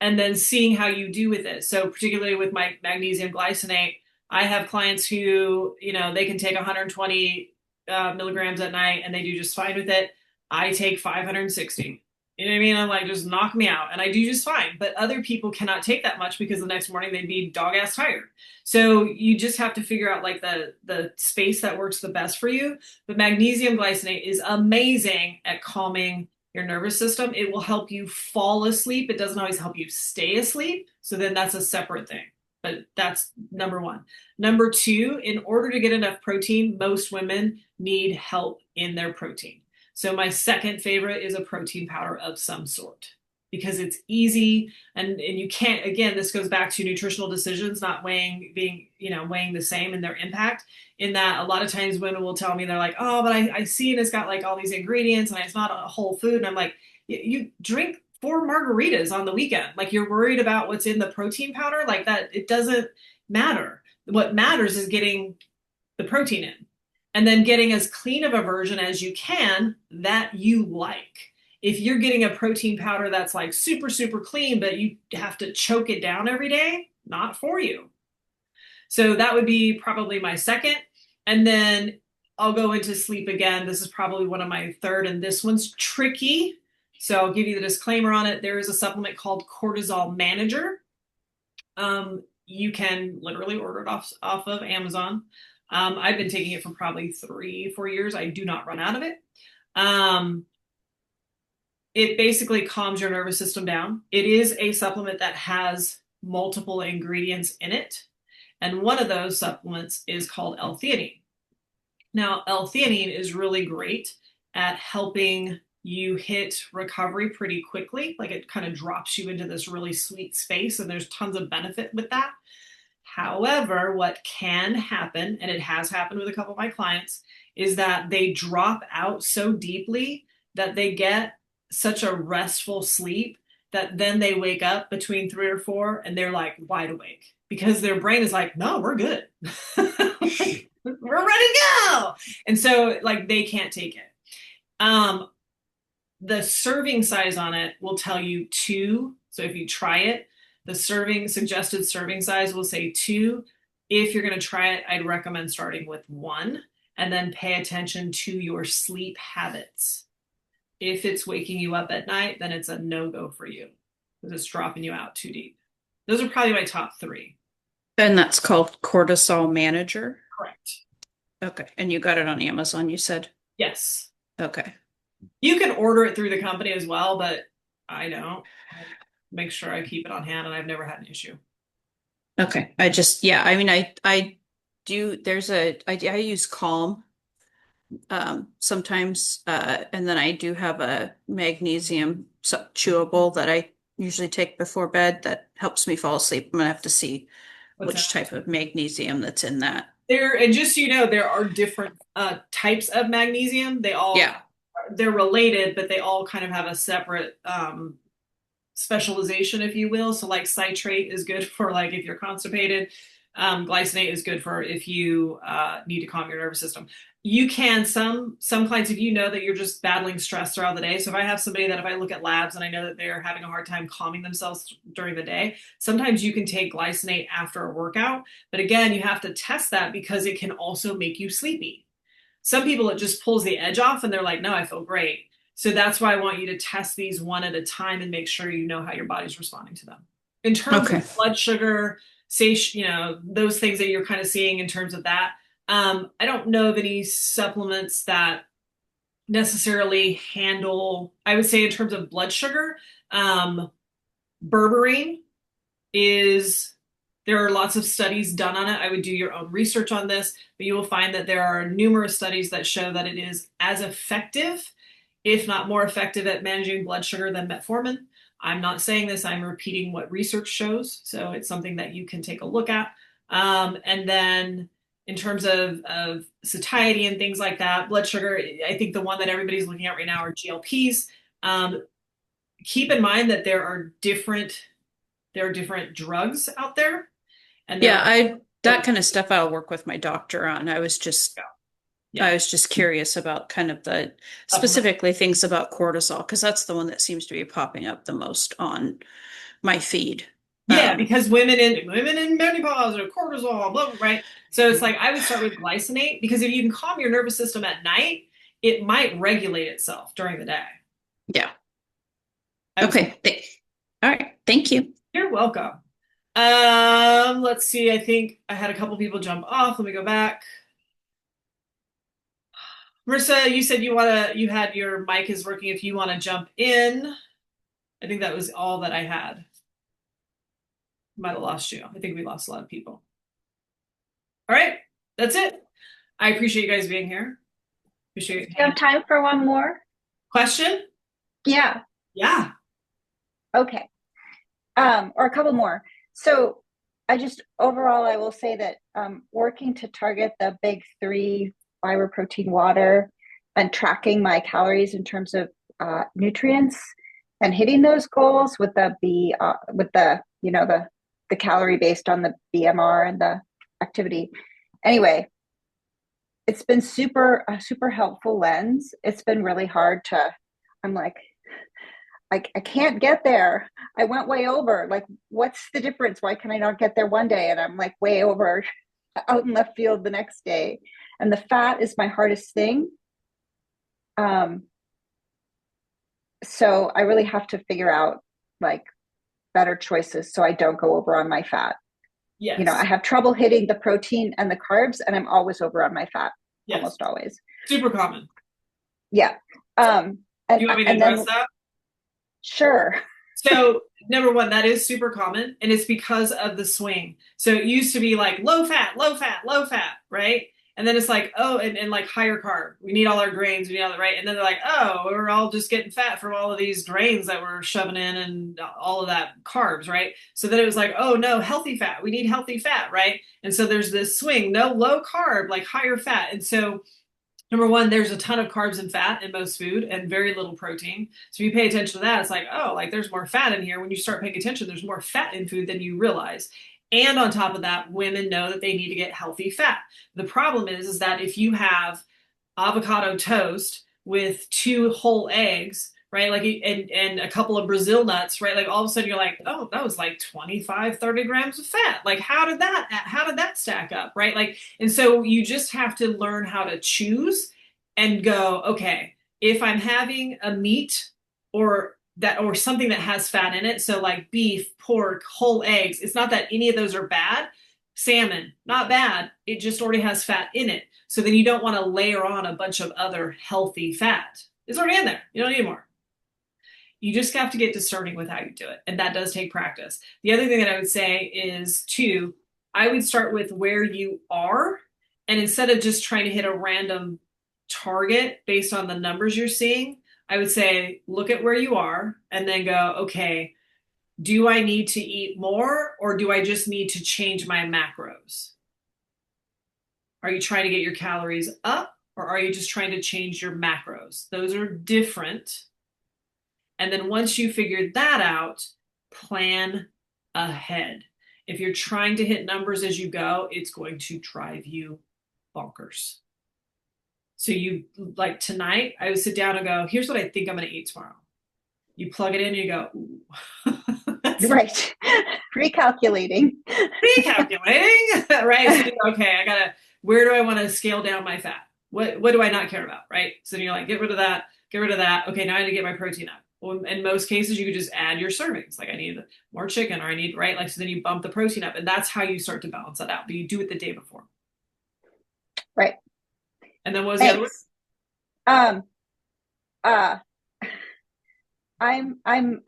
and then seeing how you do with it. So particularly with my magnesium glycinate, I have clients who, they can take 120 milligrams at night and they do just fine with it. I take 560. You know what I mean? I'm like, just knock me out. And I do just fine. But other people cannot take that much because the next morning they'd be dog ass tired. So you just have to figure out like the space that works the best for you. But magnesium glycinate is amazing at calming your nervous system. It will help you fall asleep. It doesn't always help you stay asleep. So then that's a separate thing. But that's number one. Number two, in order to get enough protein, most women need help in their protein. So my second favorite is a protein powder of some sort because it's easy and you can't, again, this goes back to nutritional decisions, not weighing the same in their impact, in that a lot of times women will tell me, they're like, oh, but I see and it's got like all these ingredients and it's not a whole food. And I'm like, you drink 4 margaritas on the weekend. Like you're worried about what's in the protein powder, like that. It doesn't matter. What matters is getting the protein in. And then getting as clean of a version as you can that you like. If you're getting a protein powder that's like super, super clean, but you have to choke it down every day, not for you. So that would be probably my second. And then I'll go into sleep again. This is probably one of my third, and this one's tricky. So I'll give you the disclaimer on it. There is a supplement called Cortisol Manager. You can literally order it off of Amazon. I've been taking it for probably 3-4 years. I do not run out of it. It basically calms your nervous system down. It is a supplement that has multiple ingredients in it. And one of those supplements is called L-theanine. Now, L-theanine is really great at helping you hit recovery pretty quickly. Like it kind of drops you into this really sweet space, and there's tons of benefit with that. However, what can happen, and it has happened with a couple of my clients, is that they drop out so deeply that they get such a restful sleep that then they wake up between 3 or 4 and they're like wide awake because their brain is like, no, we're good. We're ready to go. And so like they can't take it. The serving size on it will tell you 2. So if you try it, the suggested serving size will say 2 If you're going to try it, I'd recommend starting with one and then pay attention to your sleep habits. If it's waking you up at night, then it's a no-go for you because it's dropping you out too deep. Those are probably my top three. And that's called Cortisol Manager. Correct. Okay. And you got it on Amazon, you said? Yes. Okay. You can order it through the company as well, but I don't. I make sure I keep it on hand and I've never had an issue. Okay. I just, yeah, I mean, I do, I use Calm sometimes, and then I do have a magnesium chewable that I usually take before bed that helps me fall asleep. I'm gonna have to see What's which that? type of magnesium that's in that. And just so you know, there are different types of magnesium. Yeah. They're related, but they all kind of have a separate specialization, if you will. So like citrate is good for like if you're constipated. Glycinate is good for if you need to calm your nervous system. You can some clients, if you know that you're just battling stress throughout the day. So if I have somebody that if I look at labs and I know that they're having a hard time calming themselves during the day, sometimes you can take glycinate after a workout. But again, you have to test that because it can also make you sleepy. Some people, it just pulls the edge off and they're like, no, I feel great. So that's why I want you to test these one at a time and make sure you know how your body's responding to them. In terms Okay. of blood sugar, those things that you're kind of seeing in terms of that, I don't know of any supplements that necessarily handle, I would say in terms of blood sugar, berberine is, there are lots of studies done on it. I would do your own research on this, but you will find that there are numerous studies that show that it is as effective, if not more effective at managing blood sugar than metformin. I'm not saying this, I'm repeating what research shows. So it's something that you can take a look at. And then in terms of satiety and things like that, blood sugar, I think the one that everybody's looking at right now are GLPs. Keep in mind that there are different drugs out there. And Yeah, that kind of stuff I'll work with my doctor on. I was just curious about kind of the specifically things about cortisol because that's the one that seems to be popping up the most on my feed. Yeah, because women in menopause or cortisol, blah, right? So it's like I would start with glycinate because if you can calm your nervous system at night, it might regulate itself during the day. Yeah. Okay. All right. Thank you. You're welcome. Let's see. I think I had a couple people jump off. Let me go back. Marissa, you said you had your mic is working if you want to jump in. I think that was all that I had. Might have lost you. I think we lost a lot of people. All right, that's it. I appreciate you guys being here. Appreciate it. Do you have time for one more Question? Yeah. Yeah. Okay. Or a couple more. So overall, I will say that working to target the big three, fiber, protein, water, and tracking my calories in terms of nutrients and hitting those goals with the calorie based on the BMR and the activity. Anyway, it's been a super helpful lens. It's been really hard I'm like, I can't get there. I went way over. Like, what's the difference? Why can I not get there one day? And I'm like way over out in left field the next day. And the fat is my hardest thing. So I really have to figure out like better choices so I don't go over on my fat. Yes. I have trouble hitting the protein and the carbs, and I'm always over on my fat. Yes. Almost always. Super common. Yeah. Do you want me to address that? Sure. So number one, that is super common, and it's because of the swing. So it used to be like low fat, low fat, low fat, right? And then it's like, oh, and like higher carb. We need all our grains, we need all that, right? And then they're like, oh, we're all just getting fat from all of these grains that we're shoving in and all of that carbs, right? So then it was like, oh no, healthy fat. We need healthy fat, right? And so there's this swing, no low carb, like higher fat. And so number one, there's a ton of carbs and fat in most food and very little protein. So if you pay attention to that, it's like, oh, like there's more fat in here. When you start paying attention, there's more fat in food than you realize. And on top of that, women know that they need to get healthy fat. The problem is that if you have avocado toast with 2 whole eggs, right? Like, and a couple of Brazil nuts, right? Like all of a sudden you're like, oh, that was like 25, 30 grams of fat. Like how did that stack up, right? Like, and so you just have to learn how to choose and go, okay, if I'm having a meat or that or something that has fat in it, so like beef, pork, whole eggs, it's not that any of those are bad. Salmon, not bad. It just already has fat in it. So then you don't want to layer on a bunch of other healthy fat. It's already in there. You don't need more. You just have to get discerning with how you do it. And that does take practice. The other thing that I would say is, too, I would start with where you are. And instead of just trying to hit a random target based on the numbers you're seeing, I would say, look at where you are and then go, okay, do I need to eat more or do I just need to change my macros? Are you trying to get your calories up or are you just trying to change your macros? Those are different. And then once you figured that out, plan ahead. If you're trying to hit numbers as you go, it's going to drive you bonkers. So you like tonight, I would sit down and go, here's what I think I'm going to eat tomorrow. You plug it in and you go, ooh. Right. Recalculating. Recalculating, right? So, okay, where do I want to scale down my fat? What do I not care about, right? So then you're like, get rid of that, get rid of that. Okay, now I need to get my protein up. Well, in most cases, you could just add your servings. Like I need more chicken or I need, right? Like, so then you bump the protein up and that's how you start to balance that out. But you do it the day before. Right. And then what was the other one? Uh, I'm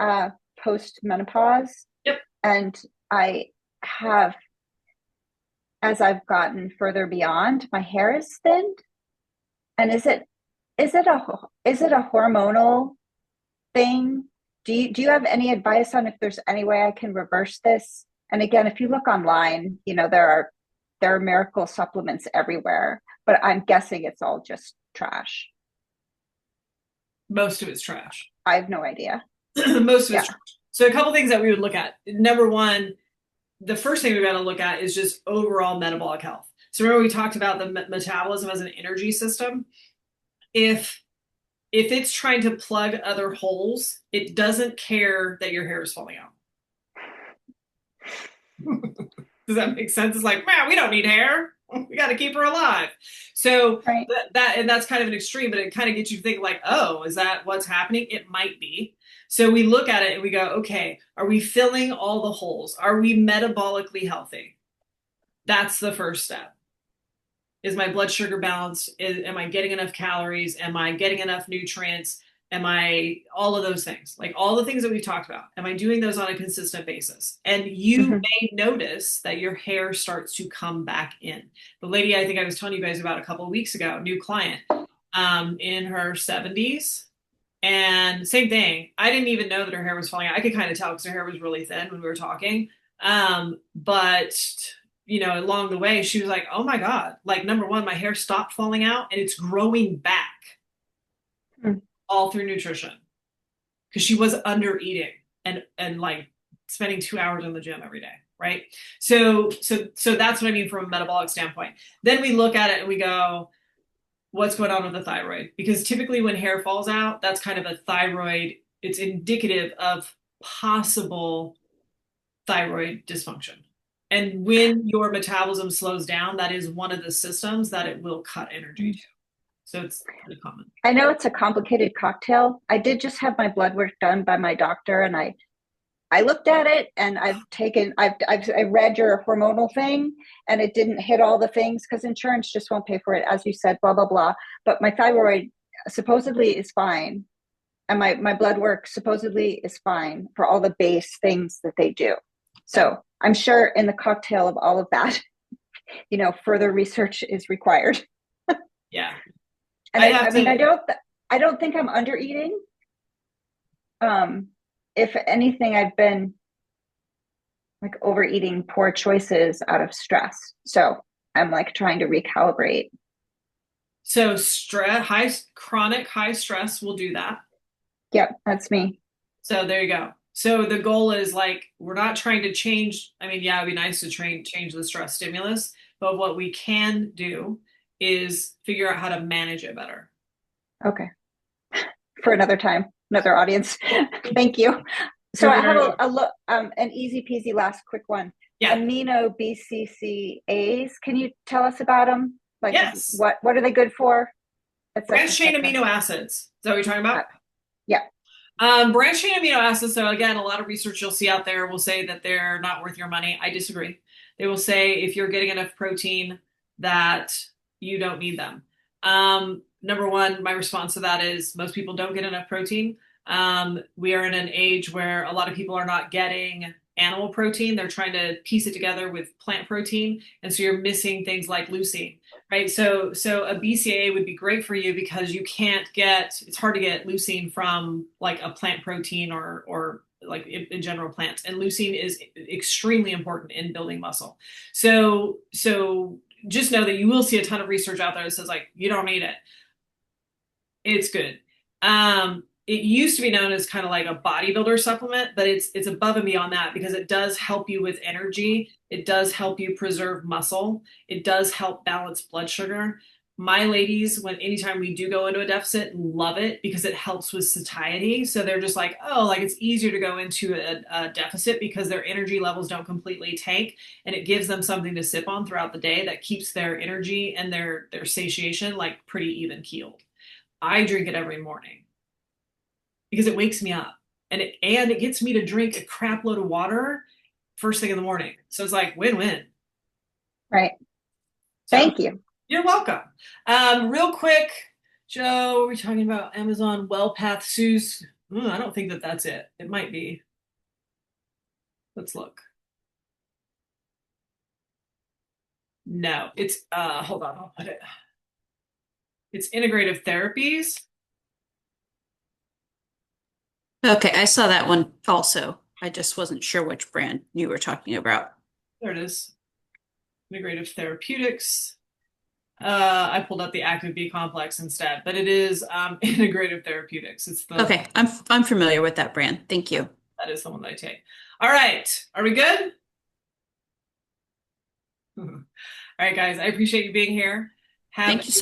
post menopause. Yep. And I have, as I've gotten further beyond, my hair is thinned. And is it a hormonal thing? Do you have any advice on if there's any way I can reverse this? And again, if you look online, there are miracle supplements everywhere, but I'm guessing it's all just trash. Most of it's trash. I have no idea. Most of it's trash. So a couple things that we would look at. Number one, the first thing we've got to look at is just overall metabolic health. So remember we talked about the metabolism as an energy system. If it's trying to plug other holes, it doesn't care that your hair is falling out. Does that make sense? It's like, man, we don't need hair. We got to keep her alive. So right. that's kind of an extreme, but it kind of gets you to think like, oh, is that what's happening? It might be. So we look at it and we go, okay, are we filling all the holes? Are we metabolically healthy? That's the first step. Is my blood sugar balanced? Am I getting enough calories? Am I getting enough nutrients? Am I all of those things? Like all the things that we've talked about. Am I doing those on a consistent basis? And you may notice that your hair starts to come back in. The lady I think I was telling you guys about a couple of weeks ago, new client, in her 70s. And same thing. I didn't even know that her hair was falling out. I could kind of tell because her hair was really thin when we were talking. But along the way, she was like, oh my God, like number one, my hair stopped falling out and it's growing back all through nutrition because she was under eating and like spending 2 hours in the gym every day. Right. So that's what I mean from a metabolic standpoint. Then we look at it and we go, what's going on with the thyroid? Because typically when hair falls out, that's kind of a thyroid. It's indicative of possible thyroid dysfunction. And when your metabolism slows down, that is one of the systems that it will cut energy to. So it's pretty common. I know it's a complicated cocktail. I did just have my blood work done by my doctor and I looked at it and I read your hormonal thing and it didn't hit all the things because insurance just won't pay for it. As you said, blah, blah, blah. But my thyroid supposedly is fine. And my blood work supposedly is fine for all the base things that they do. So I'm sure in the cocktail of all of that, further research is required. Yeah. And I don't think I'm under eating. If anything, I've been like overeating poor choices out of stress. So I'm like trying to recalibrate. So chronic high stress will do that. Yep, that's me. So there you go. So the goal is like, we're not trying to change. I mean, yeah, it'd be nice to change the stress stimulus, but what we can do is figure out how to manage it better. Okay. For another time. another audience. Thank you. So You're I have very an easy peasy last quick one. Yeah. Amino BCCAs. Can you tell us about them? Like, Yes. what are they good for? Branched chain amino acids. Is that what you're talking about? Yeah. Branched chain amino acids. So again, a lot of research you'll see out there will say that they're not worth your money. I disagree. They will say if you're getting enough protein that you don't need them. Number one, my response to that is most people don't get enough protein. We are in an age where a lot of people are not getting animal protein. They're trying to piece it together with plant protein. And so you're missing things like leucine, right? So a BCAA would be great for you because you can't get, it's hard to get leucine from like a plant protein or like in general plants. And leucine is extremely important in building muscle. So just know that you will see a ton of research out there that says like, you don't need it. It's good. It used to be known as kind of like a bodybuilder supplement, but it's above and beyond that because it does help you with energy. It does help you preserve muscle. It does help balance blood sugar. My ladies, anytime we do go into a deficit, love it because it helps with satiety. So they're just like, oh, like it's easier to go into a deficit because their energy levels don't completely tank, and it gives them something to sip on throughout the day that keeps their energy and their satiation like pretty even keeled. I drink it every morning because it wakes me up and it gets me to drink a crap load of water first thing in the morning. So it's like win-win. Right. So, thank you. You're welcome. Real quick, Joe, we're talking about Amazon WellPath Sue's. I don't think that's it. It might be. Let's look. No, it's hold on, I'll put it. It's integrative therapies. Okay, I saw that one also. I just wasn't sure which brand you were talking about. There it is. Integrative therapeutics. I pulled up the active B complex instead, but it is integrative therapeutics. It's the Okay, I'm familiar with that brand. Thank you. That is the one that I take. All right, are we good? All right, guys, I appreciate you being here. Thank you so